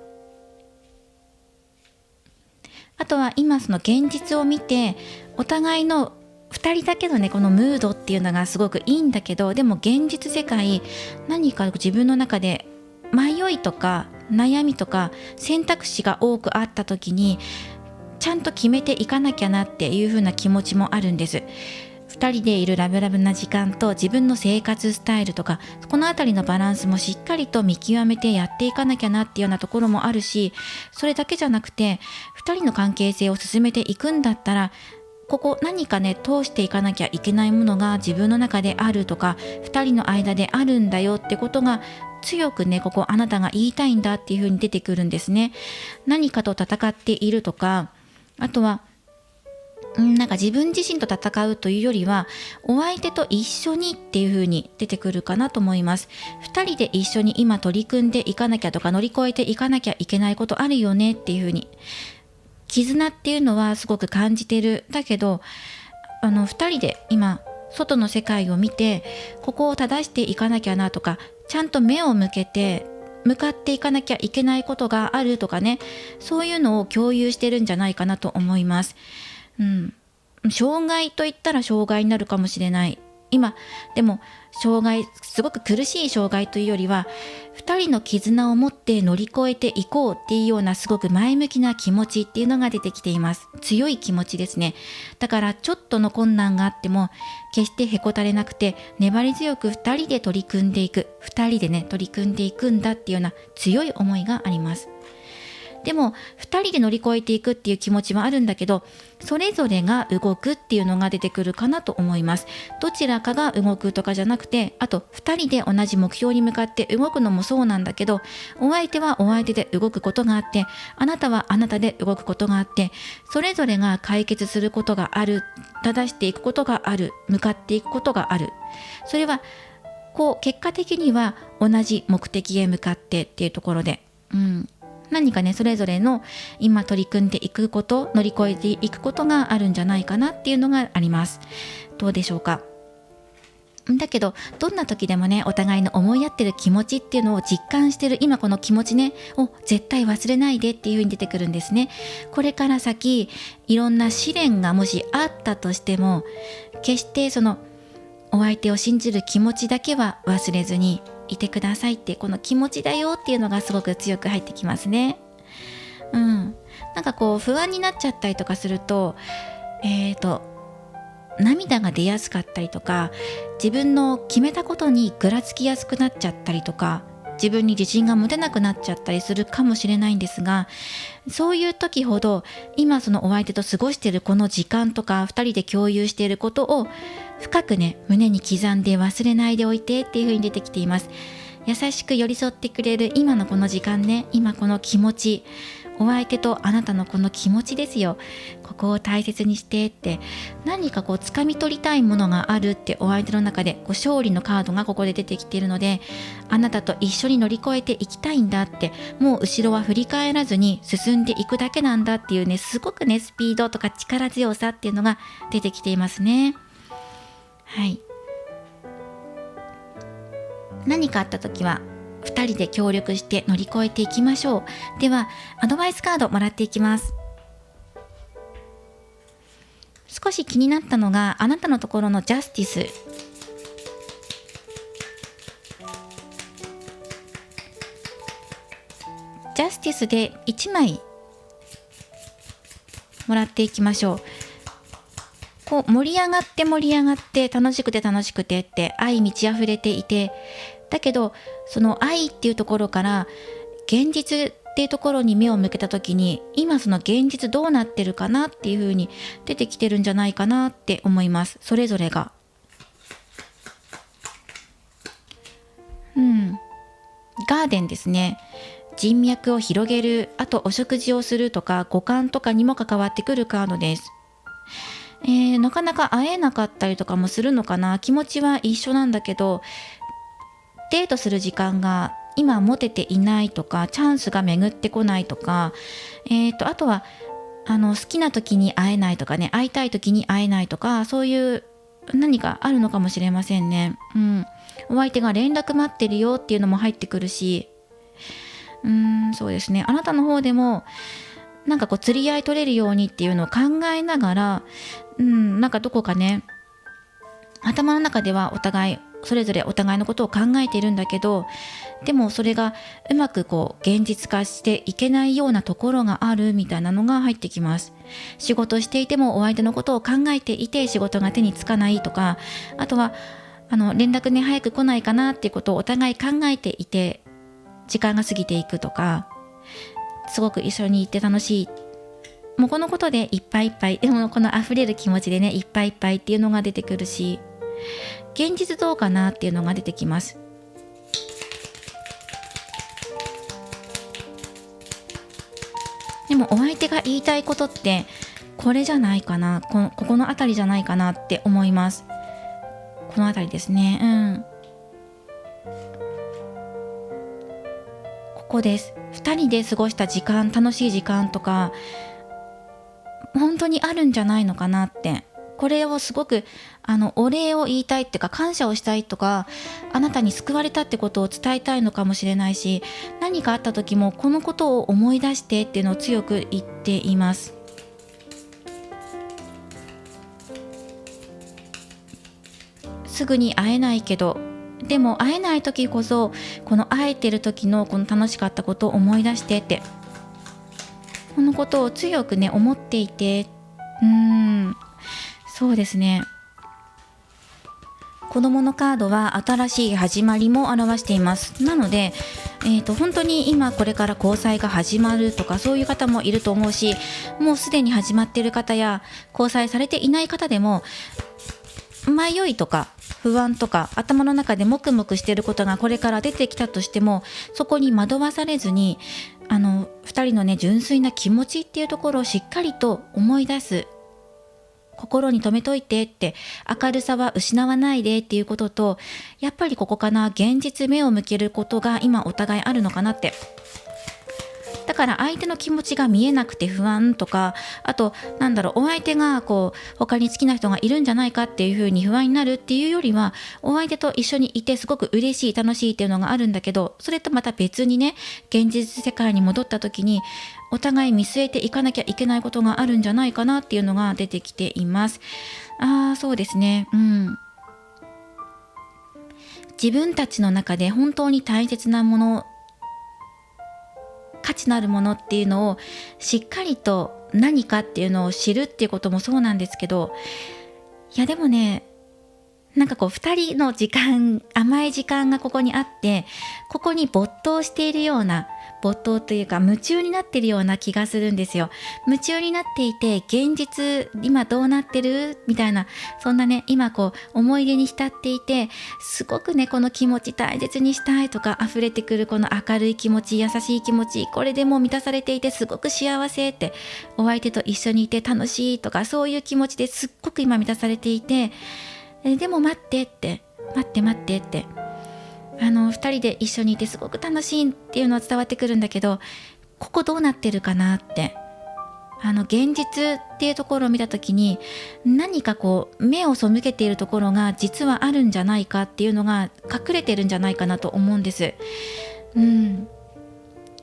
あとは今その現実を見て、お互いの2人だけのねこのムードっていうのがすごくいいんだけど、でも現実世界、何か自分の中で迷いとか悩みとか選択肢が多くあった時に、ちゃんと決めていかなきゃなっていう風な気持ちもあるんです。2人でいるラブラブな時間と自分の生活スタイルとか、このあたりのバランスもしっかりと見極めてやっていかなきゃなっていうようなところもあるし、それだけじゃなくて2人の関係性を進めていくんだったら、ここ何かね通していかなきゃいけないものが自分の中であるとか、2人の間であるんだよってことが強くね、ここあなたが言いたいんだっていう風に出てくるんですね。何かと戦っているとか、あとはなんか自分自身と戦うというよりは、お相手と一緒にっていう風に出てくるかなと思います。2人で一緒に今取り組んでいかなきゃとか、乗り越えていかなきゃいけないことあるよねっていう風に、絆っていうのはすごく感じてる。だけど2人で今外の世界を見て、ここを正していかなきゃなとか、ちゃんと目を向けて向かっていかなきゃいけないことがあるとかね、そういうのを共有してるんじゃないかなと思います。障害といったら障害になるかもしれない。今でも障害、すごく苦しい障害というよりは、2人の絆を持って乗り越えていこうっていうような、すごく前向きな気持ちっていうのが出てきています。強い気持ちですね。だからちょっとの困難があっても決してへこたれなくて、粘り強く2人で取り組んでいく、2人でね取り組んでいくんだっていうような強い思いがあります。でも2人で乗り越えていくっていう気持ちはあるんだけど、それぞれが動くっていうのが出てくるかなと思います。どちらかが動くとかじゃなくて、あと2人で同じ目標に向かって動くのもそうなんだけど、お相手はお相手で動くことがあって、あなたはあなたで動くことがあって、それぞれが解決することがある、正していくことがある、向かっていくことがある。それは結果的には同じ目的へ向かってっていうところで、何かねそれぞれの今取り組んでいくこと、乗り越えていくことがあるんじゃないかなっていうのがあります。どうでしょうか。だけどどんな時でもね、お互いの思い合ってる気持ちっていうのを実感してる今この気持ちねを絶対忘れないでっていう風に出てくるんですね。これから先いろんな試練がもしあったとしても、決してそのお相手を信じる気持ちだけは忘れずにいてくださいって、この気持ちだよっていうのがすごく強く入ってきますね。なんか不安になっちゃったりとかすると、涙が出やすかったりとか、自分の決めたことにぐらつきやすくなっちゃったりとか、自分に自信が持てなくなっちゃったりするかもしれないんですが、そういう時ほど今そのお相手と過ごしているこの時間とか、2人で共有していることを深くね胸に刻んで忘れないでおいてっていう風に出てきています。優しく寄り添ってくれる今のこの時間ね、今この気持ち、お相手とあなたのこの気持ちですよ。ここを大切にしてって、何か掴み取りたいものがあるってお相手の中で勝利のカードがここで出てきているので、あなたと一緒に乗り越えていきたいんだって、もう後ろは振り返らずに進んでいくだけなんだっていうね、すごくねスピードとか力強さっていうのが出てきていますね。はい。何かあった時は2人で協力して乗り越えていきましょう。ではアドバイスカードもらっていきます。少し気になったのがあなたのところのジャスティス。ジャスティスで1枚もらっていきましょう。盛り上がって楽しくてって愛満ち溢れていて、だけどその愛っていうところから現実っていうところに目を向けた時に、今その現実どうなってるかなっていう風に出てきてるんじゃないかなって思います。それぞれが。ガーデンですね。人脈を広げる、あとお食事をするとか五感とかにも関わってくるカードです。なかなか会えなかったりとかもするのかな。気持ちは一緒なんだけど、デートする時間が今持てていないとか、チャンスが巡ってこないとか、あとは好きな時に会えないとかね、会いたい時に会えないとか、そういう何かあるのかもしれませんね。お相手が連絡待ってるよっていうのも入ってくるし、そうですね。あなたの方でもなんかこう釣り合い取れるようにっていうのを考えながら、なんかどこかね、頭の中ではお互いそれぞれお互いのことを考えているんだけど、でもそれがうまくこう現実化していけないようなところがあるみたいなのが入ってきます。仕事していてもお相手のことを考えていて仕事が手につかないとか、あとは連絡ね早く来ないかなっていうことをお互い考えていて時間が過ぎていくとか、すごく一緒にいて楽しい、もうこのことでいっぱいいっぱい、でもこの溢れる気持ちでねいっぱいいっぱいっていうのが出てくるし、現実どうかなっていうのが出てきます。でもお相手が言いたいことってこれじゃないかな、ここの辺りじゃないかなって思います。この辺りですね。ここです。2人で過ごした時間、楽しい時間とか本当にあるんじゃないのかなって。これをすごくお礼を言いたいっていうか、感謝をしたいとか、あなたに救われたってことを伝えたいのかもしれないし、何かあった時もこのことを思い出してっていうのを強く言っています。すぐに会えないけど、でも会えない時こそこの会えてる時のこの楽しかったことを思い出してって、このことを強くね思っていて、そうですね。子供のカードは新しい始まりも表しています。なので、本当に今これから交際が始まるとかそういう方もいると思うし、もうすでに始まっている方や交際されていない方でも迷いとか不安とか頭の中でもくもくしていることがこれから出てきたとしても、そこに惑わされずに2人のね純粋な気持ちっていうところをしっかりと思い出す、心に留めといてって、明るさは失わないでっていうことと、やっぱりここかな、現実目を向けることが今お互いあるのかなって。だから相手の気持ちが見えなくて不安とか、あとお相手がこう他に好きな人がいるんじゃないかっていう風に不安になるっていうよりは、お相手と一緒にいてすごく嬉しい楽しいっていうのがあるんだけど、それとまた別にね、現実世界に戻った時にお互い見据えていかなきゃいけないことがあるんじゃないかなっていうのが出てきています。そうですね。自分たちの中で本当に大切なもの、価値のあるものっていうのをしっかりと何かっていうのを知るっていうこともそうなんですけど、いやでもね、なんかこう2人の時間、甘い時間がここにあって、ここに没頭しているような、没頭というか夢中になっているような気がするんですよ。夢中になっていて、現実今どうなってるみたいな、そんなね、今こう思い出に浸っていて、すごくねこの気持ち大切にしたいとか溢れてくるこの明るい気持ち、優しい気持ち、これでもう満たされていてすごく幸せって、お相手と一緒にいて楽しいとか、そういう気持ちですっごく今満たされていて、でも待ってって、待ってって、2人で一緒にいてすごく楽しいっていうのは伝わってくるんだけど、ここどうなってるかなって、現実っていうところを見た時に、何かこう目を背けているところが実はあるんじゃないかっていうのが隠れてるんじゃないかなと思うんです。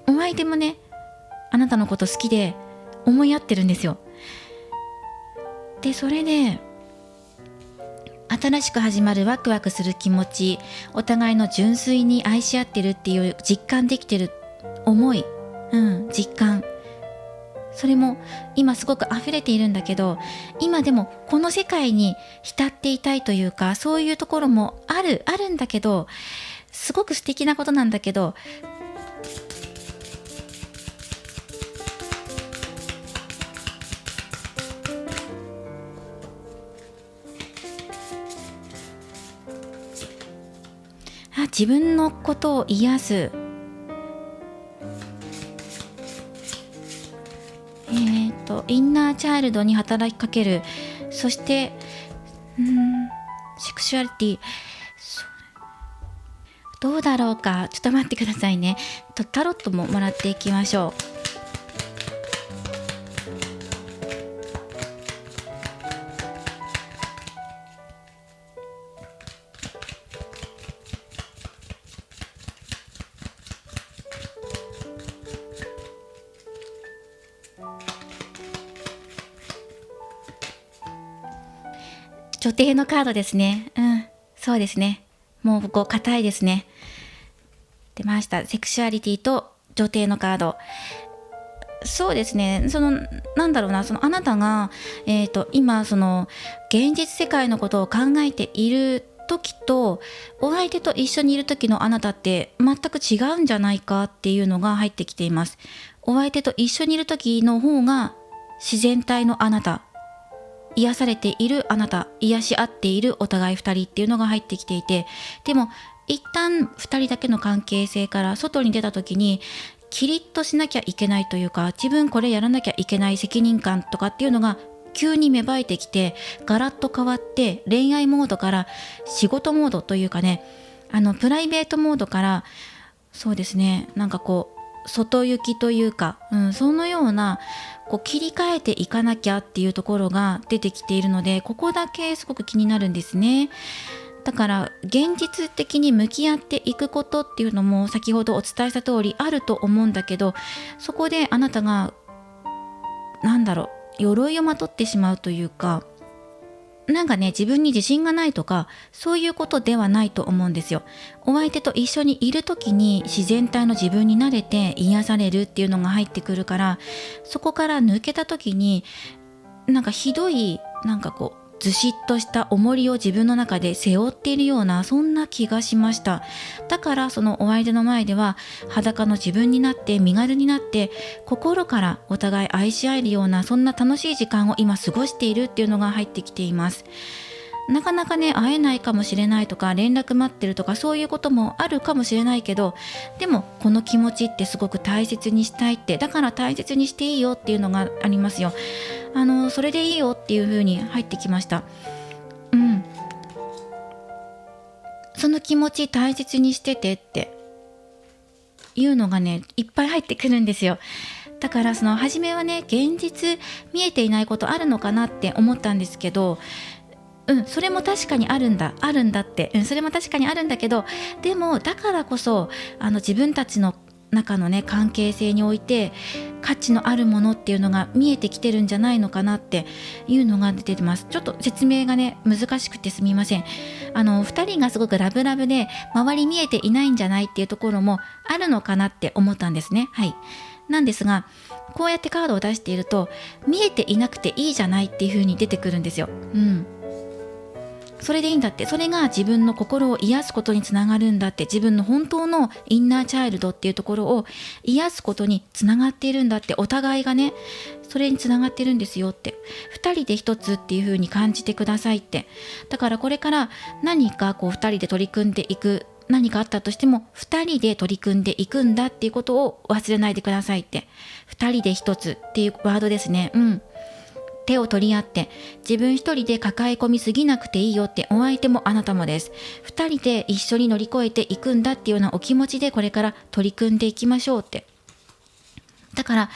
お相手もね、あなたのこと好きで思い合ってるんですよ。でそれで新しく始まるワクワクする気持ち、お互いの純粋に愛し合ってるっていう実感できてる思い、実感、それも今すごく溢れているんだけど、今でもこの世界に浸っていたいというか、そういうところもあるんだけど、すごく素敵なことなんだけど、自分のことを癒す、インナーチャイルドに働きかける。そしてセクシュアリティ、どうだろうか。ちょっと待ってくださいね。タロットももらっていきましょう。女帝のカードですね。そうですね。もうここ硬いですね。出ました。セクシュアリティと女帝のカード。そうですね。なんだろうな、あなたが、今現実世界のことを考えている時とお相手と一緒にいる時のあなたって全く違うんじゃないかっていうのが入ってきています。お相手と一緒にいる時の方が自然体のあなた、癒されているあなた、癒し合っているお互い2人っていうのが入ってきていて、でも一旦2人だけの関係性から外に出た時にキリッとしなきゃいけないというか、自分これやらなきゃいけない責任感とかっていうのが急に芽生えてきて、ガラッと変わって、恋愛モードから仕事モードというかね、プライベートモードから、そうですね、なんかこう外行きというか、そのような切り替えていかなきゃっていうところが出てきているので、ここだけすごく気になるんですね。だから現実的に向き合っていくことっていうのも先ほどお伝えした通りあると思うんだけど、そこであなたが鎧をまとってしまうというか、なんかね、自分に自信がないとかそういうことではないと思うんですよ。お相手と一緒にいる時に自然体の自分に慣れて癒されるっていうのが入ってくるから、そこから抜けた時になんかひどいずしっとした重りを自分の中で背負っているような、そんな気がしました。だからそのお相手の前では裸の自分になって、身軽になって、心からお互い愛し合えるような、そんな楽しい時間を今過ごしているっていうのが入ってきています。なかなかね、会えないかもしれないとか、連絡待ってるとか、そういうこともあるかもしれないけど、でもこの気持ちってすごく大切にしたいって、だから大切にしていいよっていうのがありますよ。それでいいよっていう風に入ってきました。その気持ち大切にしててっていうのがね、いっぱい入ってくるんですよ。だから初めはね、現実見えていないことあるのかなって思ったんですけど、それも確かにあるんだって、それも確かにあるんだけど、でもだからこそ自分たちの中のね、関係性において価値のあるものっていうのが見えてきてるんじゃないのかなっていうのが出てます。ちょっと説明がね難しくてすみません。2人がすごくラブラブで周り見えていないんじゃないっていうところもあるのかなって思ったんですね。はい。なんですが、こうやってカードを出していると見えていなくていいじゃないっていう風に出てくるんですよ。それでいいんだって、それが自分の心を癒すことにつながるんだって、自分の本当のインナーチャイルドっていうところを癒すことにつながっているんだって、お互いがねそれにつながってるんですよって、2人で一つっていう風に感じてくださいって。だからこれから何か2人で取り組んでいく、何かあったとしても2人で取り組んでいくんだっていうことを忘れないでくださいって。2人で一つっていうワードですね。手を取り合って自分一人で抱え込みすぎなくていいよって、お相手もあなたもです。二人で一緒に乗り越えていくんだっていうようなお気持ちでこれから取り組んでいきましょうって。だから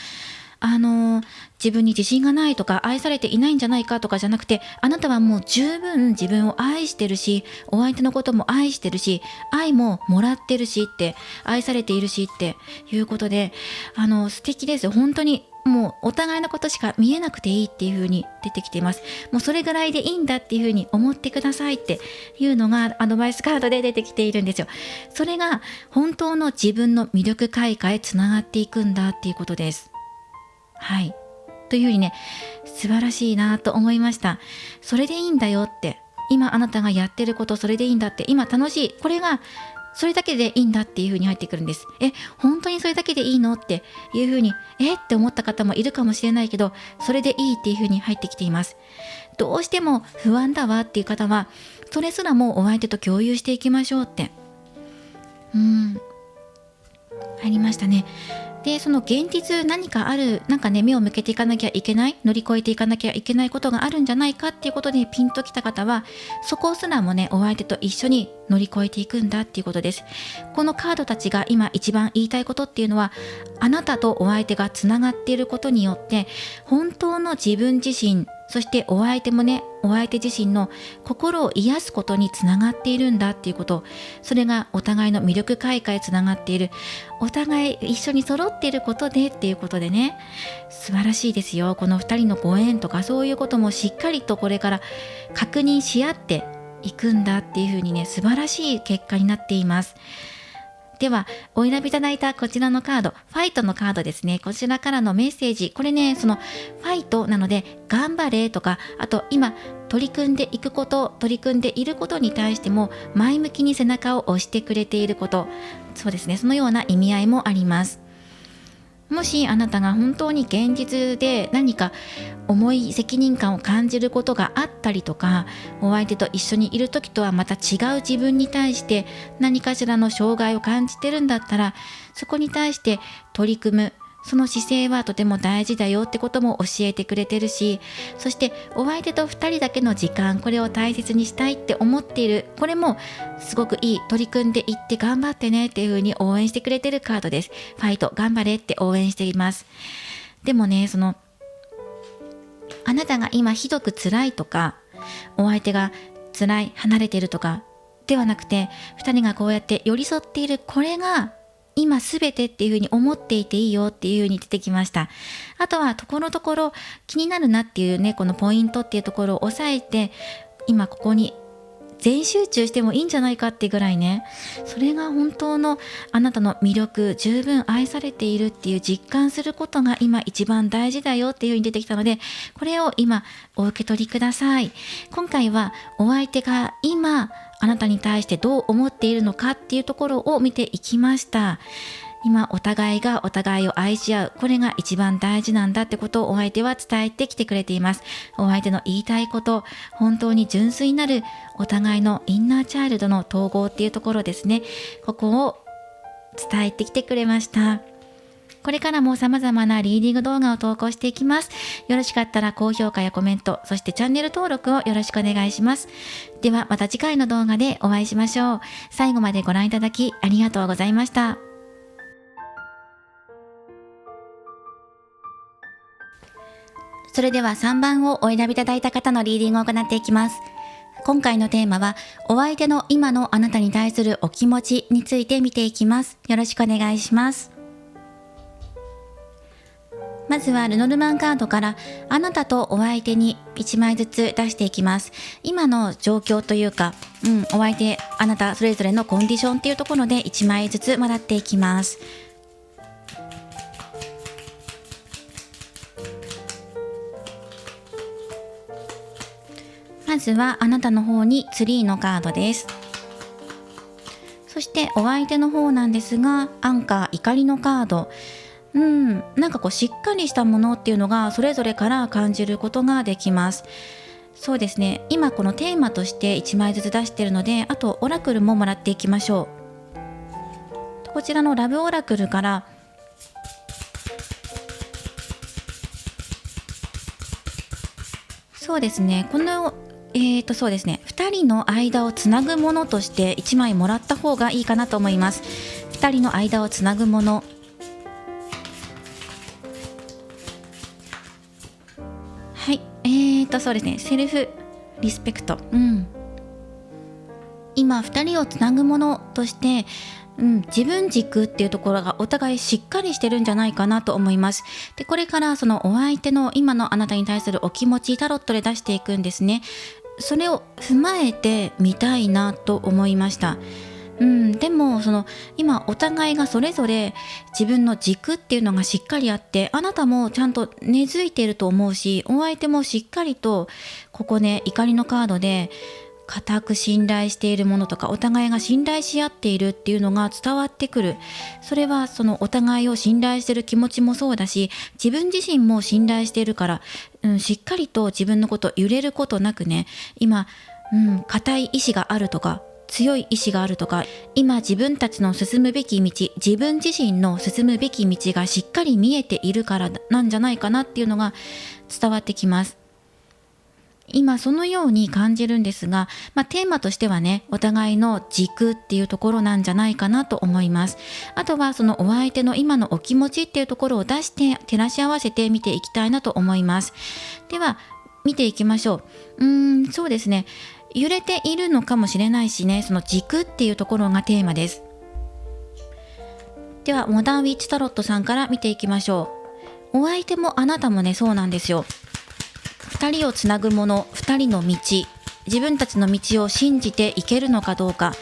自分に自信がないとか愛されていないんじゃないかとかじゃなくて、あなたはもう十分自分を愛してるし、お相手のことも愛してるし、愛ももらってるしって、愛されているしっていうことで、素敵ですよ。本当にもうお互いのことしか見えなくていいっていう風に出てきています。もうそれぐらいでいいんだっていう風に思ってくださいっていうのがアドバイスカードで出てきているんですよ。それが本当の自分の魅力開花へつながっていくんだっていうことです。はい。というよりね、素晴らしいなと思いました。それでいいんだよって、今あなたがやってることそれでいいんだって、今楽しい、これがそれだけでいいんだっていう風に入ってくるんです。本当にそれだけでいいのっていう風にって思った方もいるかもしれないけど、それでいいっていう風に入ってきています。どうしても不安だわっていう方は、それすらもお相手と共有していきましょうって。入りましたね。で、その現実何かある、なんかね、目を向けていかなきゃいけない、乗り越えていかなきゃいけないことがあるんじゃないかっていうことでピンときた方は、そこすらもね、お相手と一緒に乗り越えていくんだっていうことです。このカードたちが今一番言いたいことっていうのは、あなたとお相手がつながっていることによって、本当の自分自身、そしてお相手もね、お相手自身の心を癒すことにつながっているんだっていうこと、それがお互いの魅力開花へつながっている、お互い一緒に揃っていることでっていうことでね、素晴らしいですよ。この2人のご縁とかそういうこともしっかりとこれから確認し合っていくんだっていうふうにね、素晴らしい結果になっています。では、お選びいただいたこちらのカード、ファイトのカードですね。こちらからのメッセージ。これね、そのファイトなので、頑張れとか、あと今、取り組んでいくこと、取り組んでいることに対しても、前向きに背中を押してくれていること。そうですね、そのような意味合いもあります。もしあなたが本当に現実で何か重い責任感を感じることがあったりとか、お相手と一緒にいる時とはまた違う自分に対して何かしらの障害を感じてるんだったら、そこに対して取り組む、その姿勢はとても大事だよってことも教えてくれてるし、そしてお相手と2人だけの時間、これを大切にしたいって思っている、これもすごくいい、取り組んでいって頑張ってねっていう風に応援してくれてるカードです。ファイト、頑張れって応援しています。でもね、あなたが今ひどく辛いとか、お相手が辛い、離れているとかではなくて、2人がこうやって寄り添っている、これが今すべてっていう風に思っていていいよっていう風に出てきました。あとはところどころ気になるなっていうね、このポイントっていうところを押さえて、今ここに全集中してもいいんじゃないかってぐらいね、それが本当のあなたの魅力、十分愛されているっていう実感することが今一番大事だよっていう風に出てきたので、これを今お受け取りください。今回はお相手が今あなたに対してどう思っているのかっていうところを見ていきました。今お互いがお互いを愛し合う、これが一番大事なんだってことをお相手は伝えてきてくれています。お相手の言いたいこと、本当に純粋なるお互いのインナーチャイルドの統合っていうところですね、ここを伝えてきてくれました。これからも様々なリーディング動画を投稿していきます。よろしかったら高評価やコメント、そしてチャンネル登録をよろしくお願いします。ではまた次回の動画でお会いしましょう。最後までご覧いただきありがとうございました。それでは3番をお選びいただいた方のリーディングを行っていきます。今回のテーマは、お相手の今のあなたに対するお気持ちについて見ていきます。よろしくお願いします。まずはルノルマンカードからあなたとお相手に1枚ずつ出していきます。今の状況というか、お相手、あなたそれぞれのコンディションっていうところで1枚ずつもらっていきます。まずはあなたの方にツリーのカードです。そしてお相手の方なんですが、アンカー、怒りのカード。なんかこうしっかりしたものっていうのがそれぞれから感じることができます。そうですね、今このテーマとして1枚ずつ出しているので、あとオラクルももらっていきましょう。こちらのラブオラクルから、そうですね、このそうですね、2人の間をつなぐものとして1枚もらった方がいいかなと思います。2人の間をつなぐもの、はい、そうですね、セルフリスペクト、今2人をつなぐものとして、自分軸っていうところがお互いしっかりしてるんじゃないかなと思います。で、これからそのお相手の今のあなたに対するお気持ち、タロットで出していくんですね。それを踏まえてみたいなと思いました。でも今お互いがそれぞれ自分の軸っていうのがしっかりあって、あなたもちゃんと根付いていると思うし、お相手もしっかりとここね、怒りのカードで固く信頼しているものとか、お互いが信頼し合っているっていうのが伝わってくる。それはそのお互いを信頼している気持ちもそうだし、自分自身も信頼しているから、しっかりと自分のこと揺れることなくね、今、固い意志があるとか、強い意志があるとか、今自分たちの進むべき道、自分自身の進むべき道がしっかり見えているからなんじゃないかなっていうのが伝わってきます。今そのように感じるんですが、テーマとしてはね、お互いの軸っていうところなんじゃないかなと思います。あとはそのお相手の今のお気持ちっていうところを出して照らし合わせて見ていきたいなと思います。では見ていきましょう。そうですね、揺れているのかもしれないしね、その軸っていうところがテーマです。ではモダンウィッチタロットさんから見ていきましょう。お相手もあなたもね、そうなんですよ。2人をつなぐもの、2人の道、自分たちの道を信じていけるのかどうか、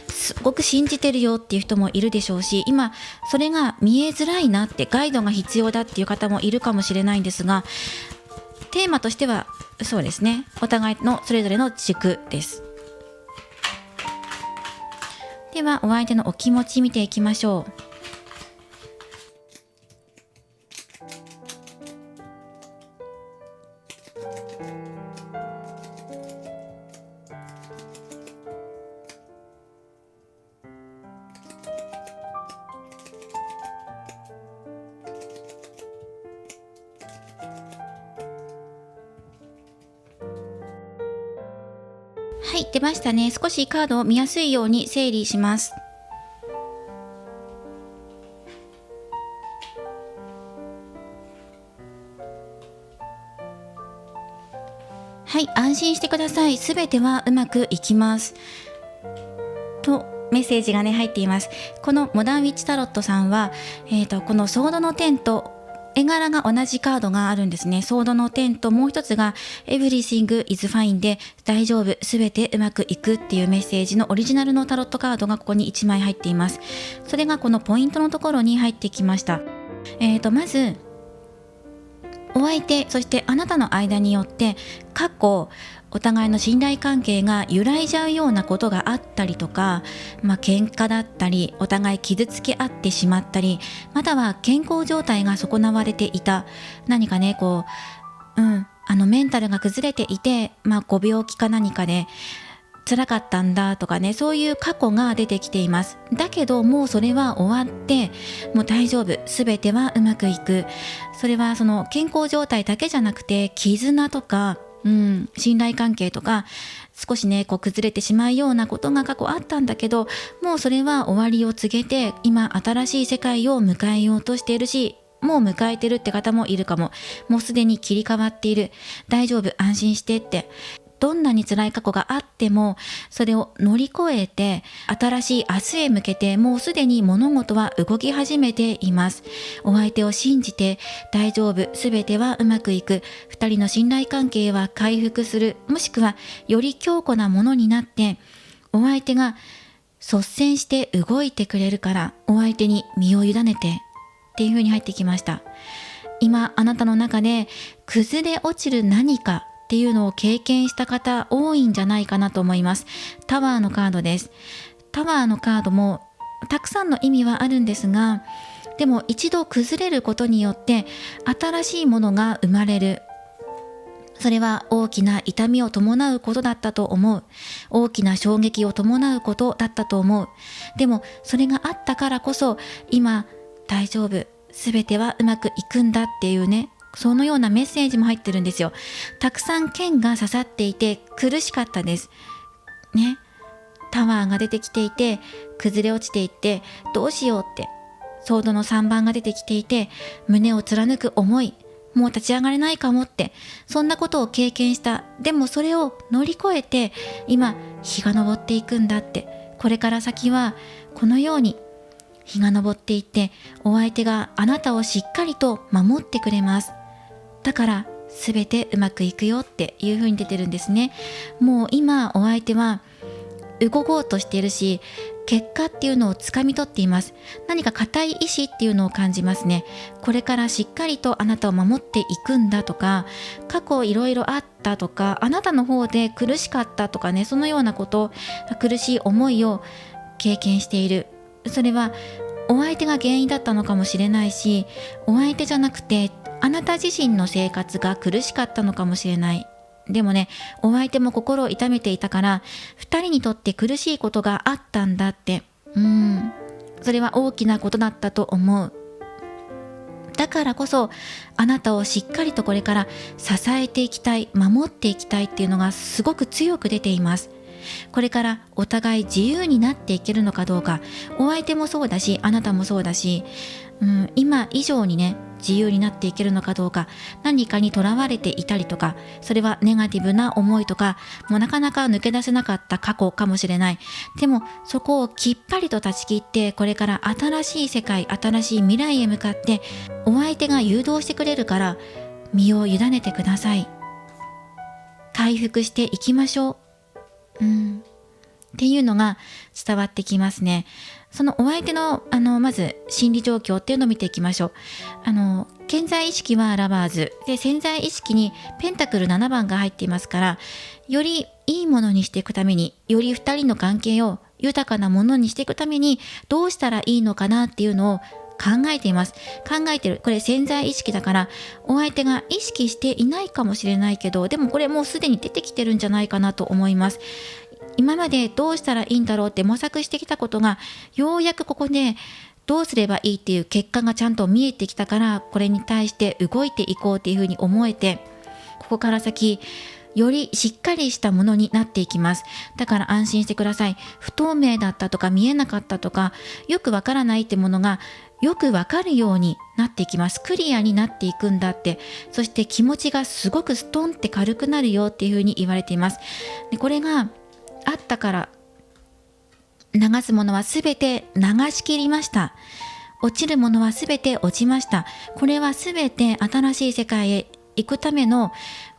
すごく信じてるよっていう人もいるでしょうし、今それが見えづらいなって、ガイドが必要だっていう方もいるかもしれないんですが、テーマとしてはそうですね、お互いのそれぞれの軸です。ではお相手のお気持ち見ていきましょう。はい、出ましたね。少しカードを見やすいように整理します。はい、安心してください。すべてはうまくいきます。とメッセージがね入っています。このモダンウィッチタロットさんは、このソードの10と絵柄が同じカードがあるんですね。ソードの10ともう一つが Everything is fine で大丈夫、すべてうまくいくっていうメッセージのオリジナルのタロットカードがここに1枚入っています。それがこのポイントのところに入ってきました。まずお相手、そしてあなたの間によって過去お互いの信頼関係が揺らいじゃうようなことがあったりとか、喧嘩だったり、お互い傷つけ合ってしまったり、または健康状態が損なわれていた、何かねメンタルが崩れていて、ご病気か何かで辛かったんだとかね、そういう過去が出てきています。だけどもうそれは終わって、もう大丈夫、すべてはうまくいく。それはその健康状態だけじゃなくて、絆とか信頼関係とか少しね崩れてしまうようなことが過去あったんだけど、もうそれは終わりを告げて、今新しい世界を迎えようとしているし、もう迎えてるって方もいるかも。もうすでに切り替わっている。大丈夫、安心してって。どんなに辛い過去があっても、それを乗り越えて新しい明日へ向けて、もうすでに物事は動き始めています。お相手を信じて大丈夫、すべてはうまくいく。二人の信頼関係は回復する、もしくはより強固なものになって、お相手が率先して動いてくれるから、お相手に身を委ねてっていう風に入ってきました。今あなたの中で崩れ落ちる何かっていうのを経験した方多いんじゃないかなと思います。タワーのカードです。タワーのカードもたくさんの意味はあるんですが、でも一度崩れることによって新しいものが生まれる。それは大きな痛みを伴うことだったと思う。大きな衝撃を伴うことだったと思う。でもそれがあったからこそ、今大丈夫、すべてはうまくいくんだっていうね、そのようなメッセージも入ってるんですよ。たくさん剣が刺さっていて苦しかったですね。タワーが出てきていて、崩れ落ちていって、どうしようって、ソードの3番が出てきていて、胸を貫く思い、もう立ち上がれないかもって、そんなことを経験した。でもそれを乗り越えて、今日が昇っていくんだって、これから先はこのように日が昇っていって、お相手があなたをしっかりと守ってくれます。だから全てうまくいくよっていう風に出てるんですね。もう今お相手は動こうとしているし、結果っていうのをつかみ取っています。何か固い意志っていうのを感じますね。これからしっかりとあなたを守っていくんだとか、過去いろいろあったとか、あなたの方で苦しかったとかね、そのようなこと、苦しい思いを経験している。それはお相手が原因だったのかもしれないし、お相手じゃなくてあなた自身の生活が苦しかったのかもしれない。でもね、お相手も心を痛めていたから、二人にとって苦しいことがあったんだって。それは大きなことだったと思う。だからこそ、あなたをしっかりとこれから支えていきたい、守っていきたいっていうのがすごく強く出ています。これからお互い自由になっていけるのかどうか、お相手もそうだし、あなたもそうだし、今以上にね、自由になっていけるのかどうか、何かにとらわれていたりとか、それはネガティブな思いとか、もうなかなか抜け出せなかった過去かもしれない。でもそこをきっぱりと断ち切って、これから新しい世界、新しい未来へ向かってお相手が誘導してくれるから、身を委ねてください。回復していきましょう。っていうのが伝わってきますね。そのお相手のまず心理状況っていうのを見ていきましょう。潜在意識はラバーズで、潜在意識にペンタクル7番が入っていますから、よりいいものにしていくために、より2人の関係を豊かなものにしていくためにどうしたらいいのかなっていうのを考えています。考えてる。これ潜在意識だから、お相手が意識していないかもしれないけど、でもこれもうすでに出てきてるんじゃないかなと思います。今までどうしたらいいんだろうって模索してきたことが、ようやくここでどうすればいいっていう結果がちゃんと見えてきたから、これに対して動いていこうっていうふうに思えて、ここから先よりしっかりしたものになっていきます。だから安心してください。不透明だったとか見えなかったとか、よくわからないってものがよくわかるようになっていきます。クリアになっていくんだって。そして気持ちがすごくストンって軽くなるよっていうふうに言われています。で、これがあったから、流すものはすべて流し切りました。落ちるものはすべて落ちました。これはすべて新しい世界へ行くための、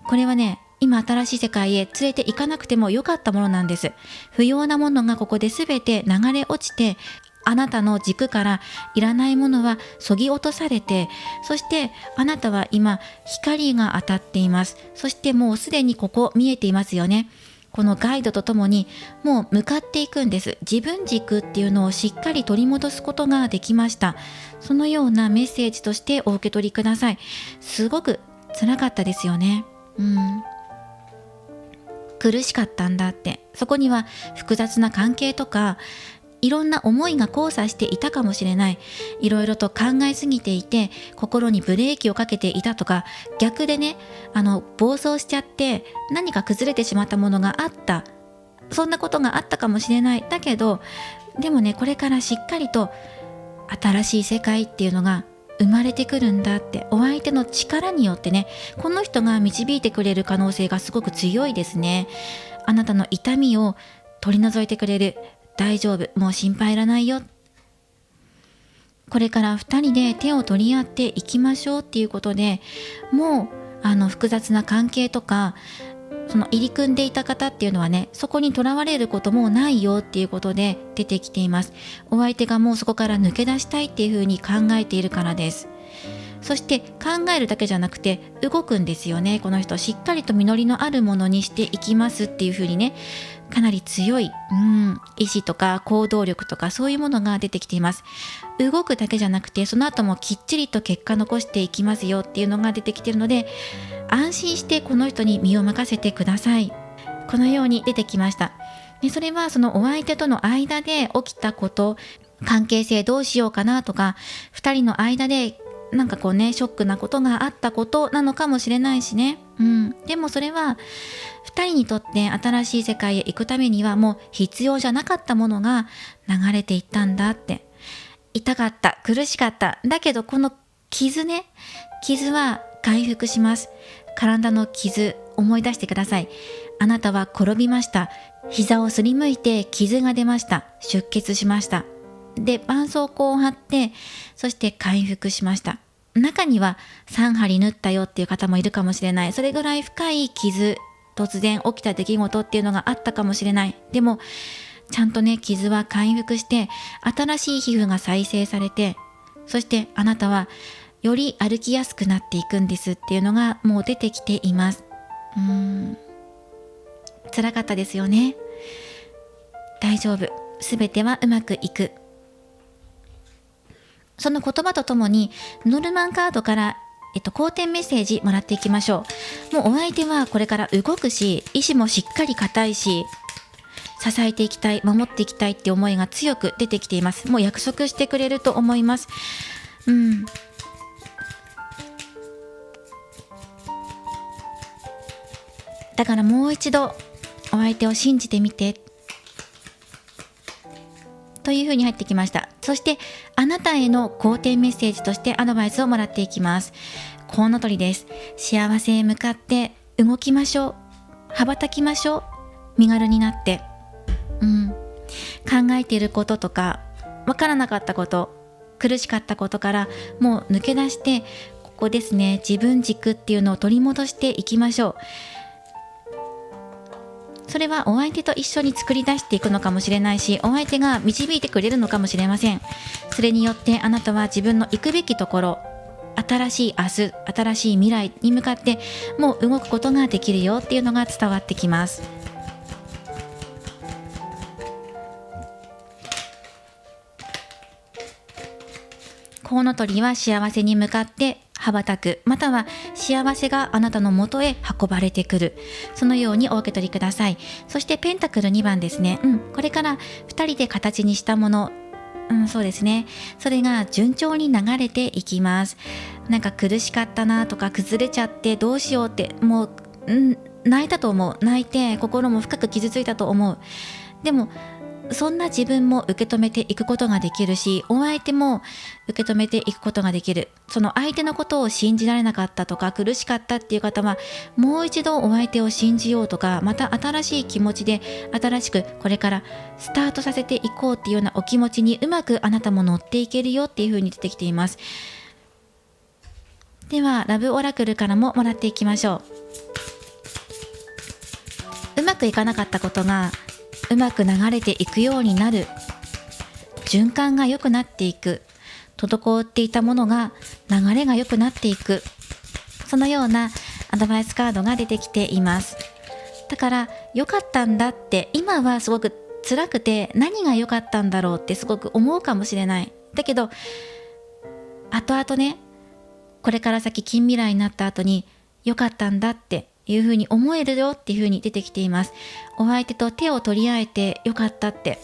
これはね、今新しい世界へ連れて行かなくてもよかったものなんです。不要なものがここですべて流れ落ちて、あなたの軸からいらないものは削ぎ落とされて、そしてあなたは今光が当たっています。そしてもうすでにここ見えていますよね。このガイドとともにもう向かっていくんです。自分軸っていうのをしっかり取り戻すことができました。そのようなメッセージとしてお受け取りください。すごく辛かったですよね。苦しかったんだって。そこには複雑な関係とか、いろんな思いが交差していたかもしれない。いろいろと考えすぎていて、心にブレーキをかけていたとか、逆でね、暴走しちゃって何か崩れてしまったものがあった。そんなことがあったかもしれない。だけど、でもね、これからしっかりと新しい世界っていうのが生まれてくるんだって、お相手の力によってね、この人が導いてくれる可能性がすごく強いですね。あなたの痛みを取り除いてくれる。大丈夫、もう心配いらないよ。これから2人で手を取り合っていきましょうっていうことで、もう複雑な関係とか、その入り組んでいた方っていうのはね、そこにとらわれることもないよっていうことで出てきています。お相手がもうそこから抜け出したいっていうふうに考えているからです。そして考えるだけじゃなくて動くんですよね。この人しっかりと実りのあるものにしていきますっていうふうにね、かなり強い意志とか行動力とかそういうものが出てきています。動くだけじゃなくて、その後もきっちりと結果残していきますよっていうのが出てきているので、安心してこの人に身を任せてください。このように出てきました。で、それはそのお相手との間で起きたこと、関係性どうしようかなとか、2人の間でなんかこうね、ショックなことがあったことなのかもしれないしね。でもそれは2人にとって新しい世界へ行くためにはもう必要じゃなかったものが流れていったんだって。痛かった、苦しかった。だけどこの傷は回復します。体の傷、思い出してください。あなたは転びました。膝をすりむいて傷が出ました。出血しました。で、絆創膏を貼って、そして回復しました。中には3針縫ったよっていう方もいるかもしれない。それぐらい深い傷、突然起きた出来事っていうのがあったかもしれない。でも、ちゃんとね、傷は回復して、新しい皮膚が再生されて、そしてあなたはより歩きやすくなっていくんですっていうのがもう出てきています。辛かったですよね。大丈夫。すべてはうまくいく。その言葉とともにノルマンカードから好転メッセージもらっていきましょう。もうお相手はこれから動くし、意志もしっかり固いし、支えていきたい、守っていきたいって思いが強く出てきています。もう約束してくれると思います。だからもう一度お相手を信じてみてというふうに入ってきました。そしてあなたへの好転メッセージとしてアドバイスをもらっていきます。コウノトリです。幸せへ向かって動きましょう。羽ばたきましょう。身軽になって、考えていることとかわからなかったこと、苦しかったことからもう抜け出して、ここですね、自分軸っていうのを取り戻していきましょう。それはお相手と一緒に作り出していくのかもしれないし、お相手が導いてくれるのかもしれません。それによってあなたは自分の行くべきところ、新しい明日、新しい未来に向かってもう動くことができるよっていうのが伝わってきます。コウノトリは幸せに向かって羽ばたく、または幸せがあなたの元へ運ばれてくる、そのようにお受け取りください。そしてペンタクル2番ですね。これから2人で形にしたもの、そうですね、それが順調に流れていきます。なんか苦しかったなとか、崩れちゃってどうしようって、もう、泣いたと思う。泣いて心も深く傷ついたと思う。でもそんな自分も受け止めていくことができるし、お相手も受け止めていくことができる。その相手のことを信じられなかったとか苦しかったっていう方は、もう一度お相手を信じようとか、また新しい気持ちで新しくこれからスタートさせていこうっていうようなお気持ちにうまくあなたも乗っていけるよっていう風に出てきています。ではラブオラクルからももらっていきましょう。うまくいかなかったことがうまく流れていくようになる、循環が良くなっていく、滞っていたものが流れが良くなっていく、そのようなアドバイスカードが出てきています。だから良かったんだって、今はすごく辛くて何が良かったんだろうってすごく思うかもしれない。だけど後々ね、これから先近未来になった後に良かったんだっていうふうに思えるよっていうふうに出てきています。お相手と手を取り合えてよかったって、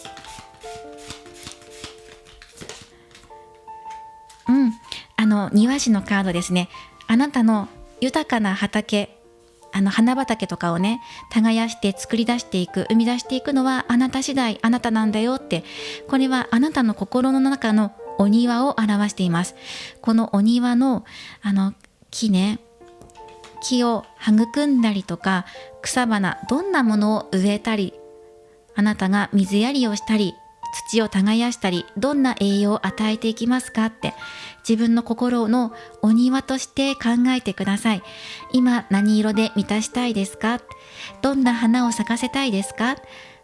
庭師のカードですね。あなたの豊かな畑、花畑とかをね、耕して作り出していく、生み出していくのはあなた次第、あなたなんだよって、これはあなたの心の中のお庭を表しています。このお庭の木ね、木を育んだりとか、草花、どんなものを植えたり、あなたが水やりをしたり、土を耕したり、どんな栄養を与えていきますかって、自分の心のお庭として考えてください。今何色で満たしたいですか？どんな花を咲かせたいですか？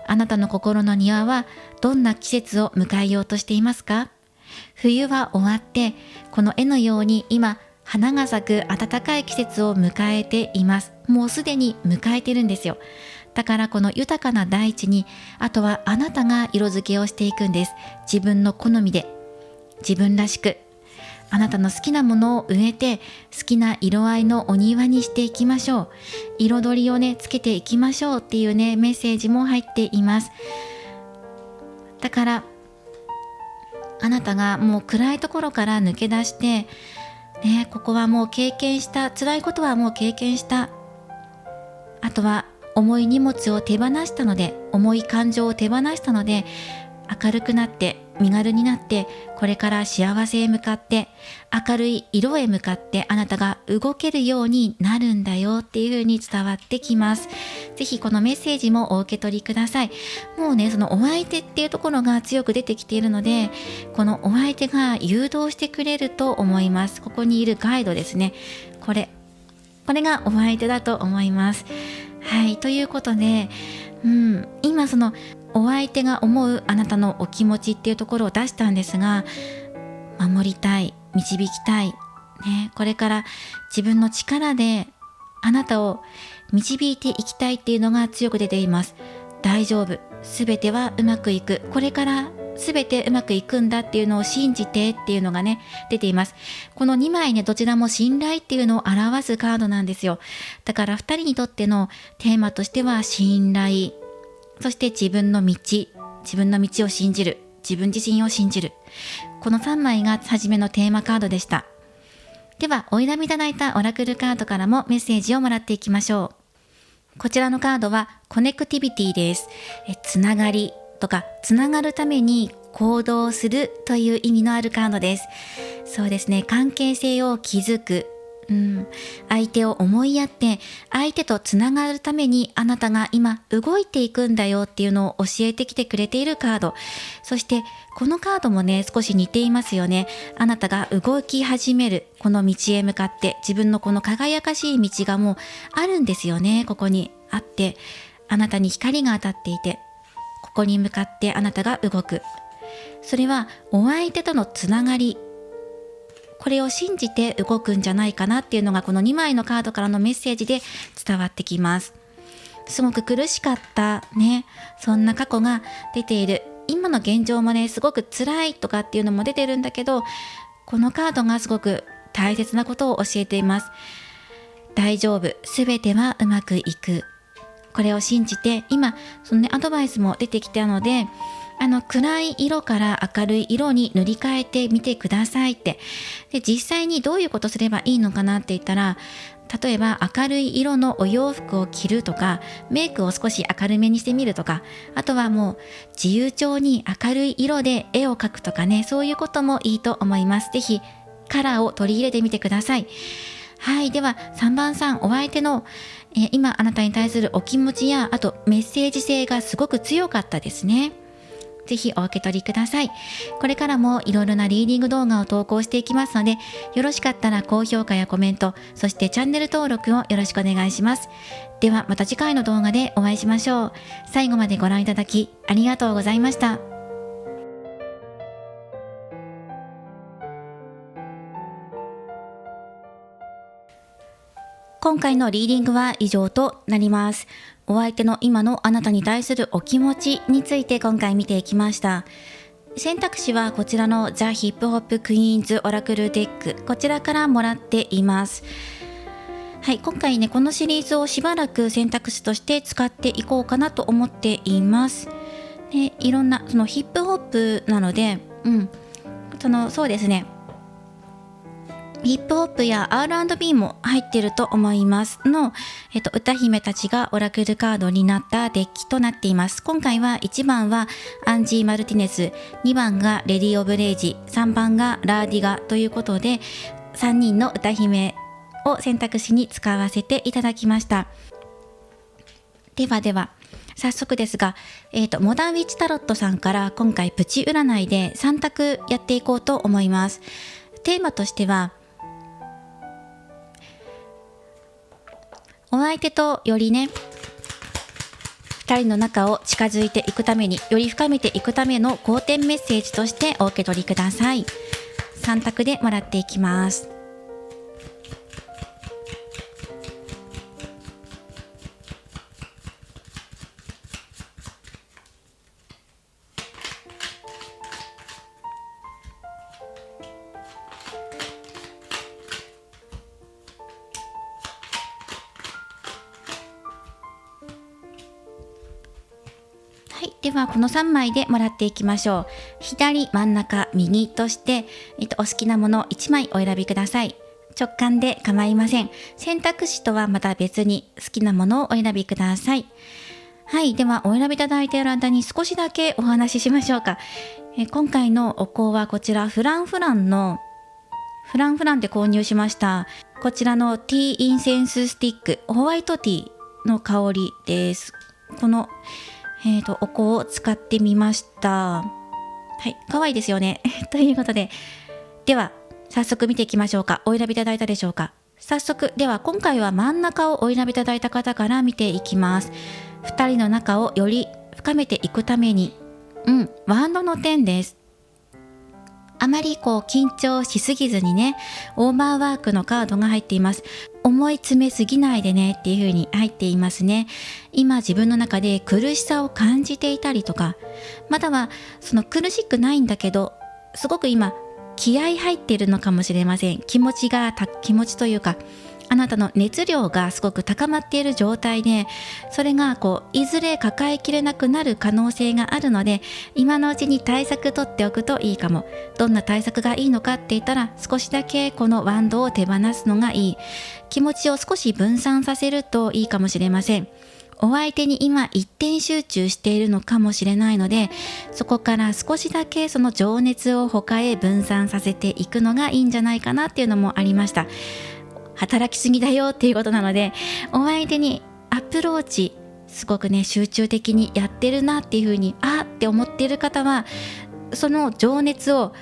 あなたの心の庭はどんな季節を迎えようとしていますか？冬は終わって、この絵のように今花が咲く暖かい季節を迎えています。もうすでに迎えてるんですよ。だからこの豊かな大地に、あとはあなたが色付けをしていくんです。自分の好みで、自分らしく、あなたの好きなものを植えて、好きな色合いのお庭にしていきましょう。彩りをね、つけていきましょうっていうね、メッセージも入っています。だからあなたがもう暗いところから抜け出して、ここはもう経験した、辛いことはもう経験した、あとは重い荷物を手放したので、重い感情を手放したので、明るくなって身軽になって、これから幸せへ向かって、明るい色へ向かってあなたが動けるようになるんだよっていう風に伝わってきます。ぜひこのメッセージもお受け取りください。もうね、そのお相手っていうところが強く出てきているので、このお相手が誘導してくれると思います。ここにいるガイドですね。これがお相手だと思います。はい、ということで、今そのお相手が思うあなたのお気持ちっていうところを出したんですが、守りたい、導きたい、これから自分の力であなたを導いていきたいっていうのが強く出ています。大丈夫、すべてはうまくいく、これから全てうまくいくんだっていうのを信じてっていうのがね、出ています。この2枚ね、どちらも信頼っていうのを表すカードなんですよ。だから2人にとってのテーマとしては信頼、そして自分の道を信じる、自分自身を信じる。この3枚が初めのテーマカードでした。では、お選びいただいたオラクルカードからもメッセージをもらっていきましょう。こちらのカードはコネクティビティです。つながりとか、つながるために行動するという意味のあるカードです。そうですね、関係性を築く、相手を思いやって相手とつながるためにあなたが今動いていくんだよっていうのを教えてきてくれているカード。そしてこのカードもね、少し似ていますよね。あなたが動き始めるこの道へ向かって自分のこの輝かしい道がもうあるんですよね。ここにあって、あなたに光が当たっていて、ここに向かってあなたが動く。それはお相手とのつながり、これを信じて動くんじゃないかなっていうのがこの2枚のカードからのメッセージで伝わってきます。すごく苦しかったね、そんな過去が出ている。今の現状もね、すごく辛いとかっていうのも出てるんだけど、このカードがすごく大切なことを教えています。大丈夫、すべてはうまくいく。これを信じて、今そのね、アドバイスも出てきたので、暗い色から明るい色に塗り替えてみてくださいって。で、実際にどういうことすればいいのかなって言ったら、例えば明るい色のお洋服を着るとか、メイクを少し明るめにしてみるとか、あとはもう自由帳に明るい色で絵を描くとかね、そういうこともいいと思います。ぜひカラーを取り入れてみてください。はい、では3番さん、お相手の今あなたに対するお気持ちや、あとメッセージ性がすごく強かったですね。ぜひお受け取りください。これからもいろいろなリーディング動画を投稿していきますので、よろしかったら高評価やコメント、そしてチャンネル登録をよろしくお願いします。ではまた次回の動画でお会いしましょう。最後までご覧いただきありがとうございました。今回のリーディングは以上となります。お相手の今のあなたに対するお気持ちについて今回見ていきました。選択肢はこちらのザ・ヒップホップ・クイーンズ・オラクルデック、こちらからもらっています。はい、今回ね、このシリーズをしばらく選択肢として使っていこうかなと思っています。で、いろんなそのヒップホップなので、そうですね、ヒップホップや R&B も入っていると思いますの、歌姫たちがオラクルカードになったデッキとなっています。今回は1番はアンジー・マルティネス、2番がレディ・オブ・レイジ、3番がラーディガということで、3人の歌姫を選択肢に使わせていただきました。ではでは早速ですが、モダンウィッチタロットさんから今回プチ占いで3択やっていこうと思います。テーマとしては、お相手とよりね、2人の仲を近づいていくために、より深めていくための好転メッセージとしてお受け取りください。3択でもらっていきます。はい、ではこの3枚でもらっていきましょう。左、真ん中、右として、お好きなもの1枚お選びください。直感で構いません。選択肢とはまた別に好きなものをお選びください。はい、ではお選びいただいている間に少しだけお話ししましょうか。今回のお香はこちらフランフランで購入しました。こちらのティーインセンススティック、ホワイトティーの香りです。このお香を使ってみました。はい、可愛いですよね。ということで、では早速見ていきましょうか。お選びいただいたでしょうか。早速、では今回は真ん中をお選びいただいた方から見ていきます。2人の仲をより深めていくために、ワンドの10です。あまり緊張しすぎずにね、オーバーワークのカードが入っています。思い詰めすぎないでねっていう風に入っていますね。今自分の中で苦しさを感じていたりとか、またはその苦しくないんだけど、すごく今気合入っているのかもしれません。気持ちというか、あなたの熱量がすごく高まっている状態で、それがいずれ抱えきれなくなる可能性があるので、今のうちに対策取っておくといいかも。どんな対策がいいのかって言ったら、少しだけこのワンドを手放すのがいい。気持ちを少し分散させるといいかもしれません。お相手に今一点集中しているのかもしれないので、そこから少しだけその情熱を他へ分散させていくのがいいんじゃないかなっていうのもありました。働きすぎだよっていうことなので、お相手にアプローチすごくね集中的にやってるなっていう風にって思っている方は、その情熱を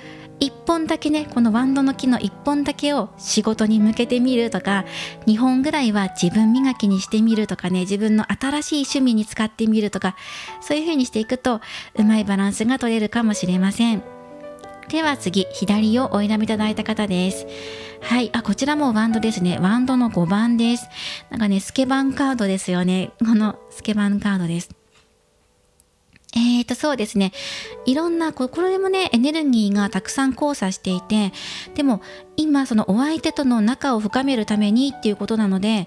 一本だけね、このワンドの木の一本だけを仕事に向けてみるとか、2本ぐらいは自分磨きにしてみるとかね、自分の新しい趣味に使ってみるとか、そういう風にしていくとうまいバランスが取れるかもしれません。では次、左をお選びいただいた方です。はい、こちらもワンドですね。ワンドの5番です。なんかね、スケバンカードですよね。このスケバンカードです。そうですね。いろんな、これもね、エネルギーがたくさん交差していて、でも今そのお相手との仲を深めるためにっていうことなので、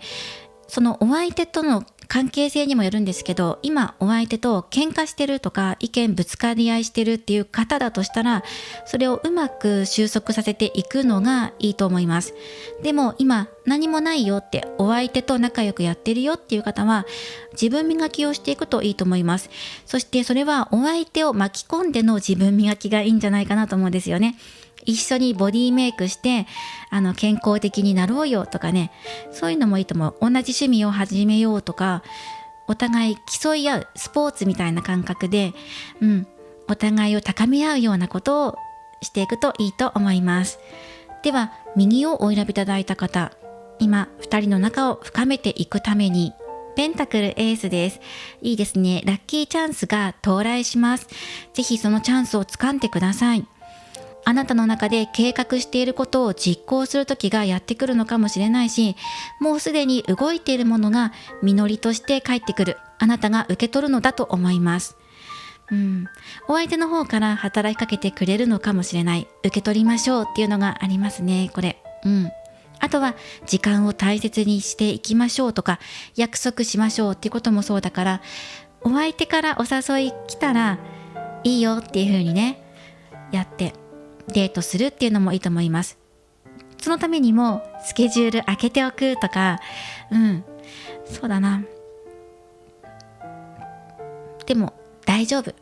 そのお相手との関係性にもよるんですけど、今お相手と喧嘩してるとか意見ぶつかり合いしてるっていう方だとしたら、それをうまく収束させていくのがいいと思います。でも今何もないよって、お相手と仲良くやってるよっていう方は、自分磨きをしていくといいと思います。そしてそれはお相手を巻き込んでの自分磨きがいいんじゃないかなと思うんですよね。一緒にボディメイクして健康的になろうよとかね、そういうのもいいと思う。同じ趣味を始めようとか、お互い競い合うスポーツみたいな感覚で、お互いを高め合うようなことをしていくといいと思います。では右をお選びいただいた方、今2人の仲を深めていくためにペンタクルエースです。いいですね。ラッキーチャンスが到来します。ぜひそのチャンスをつかんでください。あなたの中で計画していることを実行する時がやってくるのかもしれないし、もうすでに動いているものが実りとして返ってくる。あなたが受け取るのだと思います。お相手の方から働きかけてくれるのかもしれない。受け取りましょうっていうのがありますね、これ。あとは時間を大切にしていきましょうとか、約束しましょうっていうこともそうだから、お相手からお誘い来たらいいよっていう風にね、やってデートするっていうのもいいと思います。そのためにもスケジュール空けておくとか、そうだな。でも大丈夫。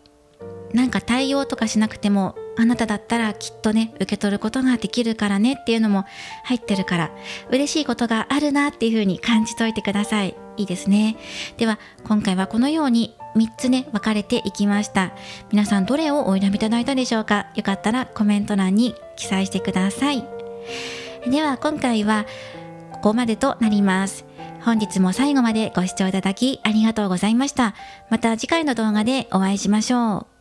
なんか対応とかしなくても、あなただったらきっとね、受け取ることができるからねっていうのも入ってるから、嬉しいことがあるなっていう風に感じといてください。いいですね。では今回はこのように3つね、分かれていきました。皆さんどれをお選びいただいたでしょうか？よかったらコメント欄に記載してください。では今回はここまでとなります。本日も最後までご視聴いただきありがとうございました。また次回の動画でお会いしましょう。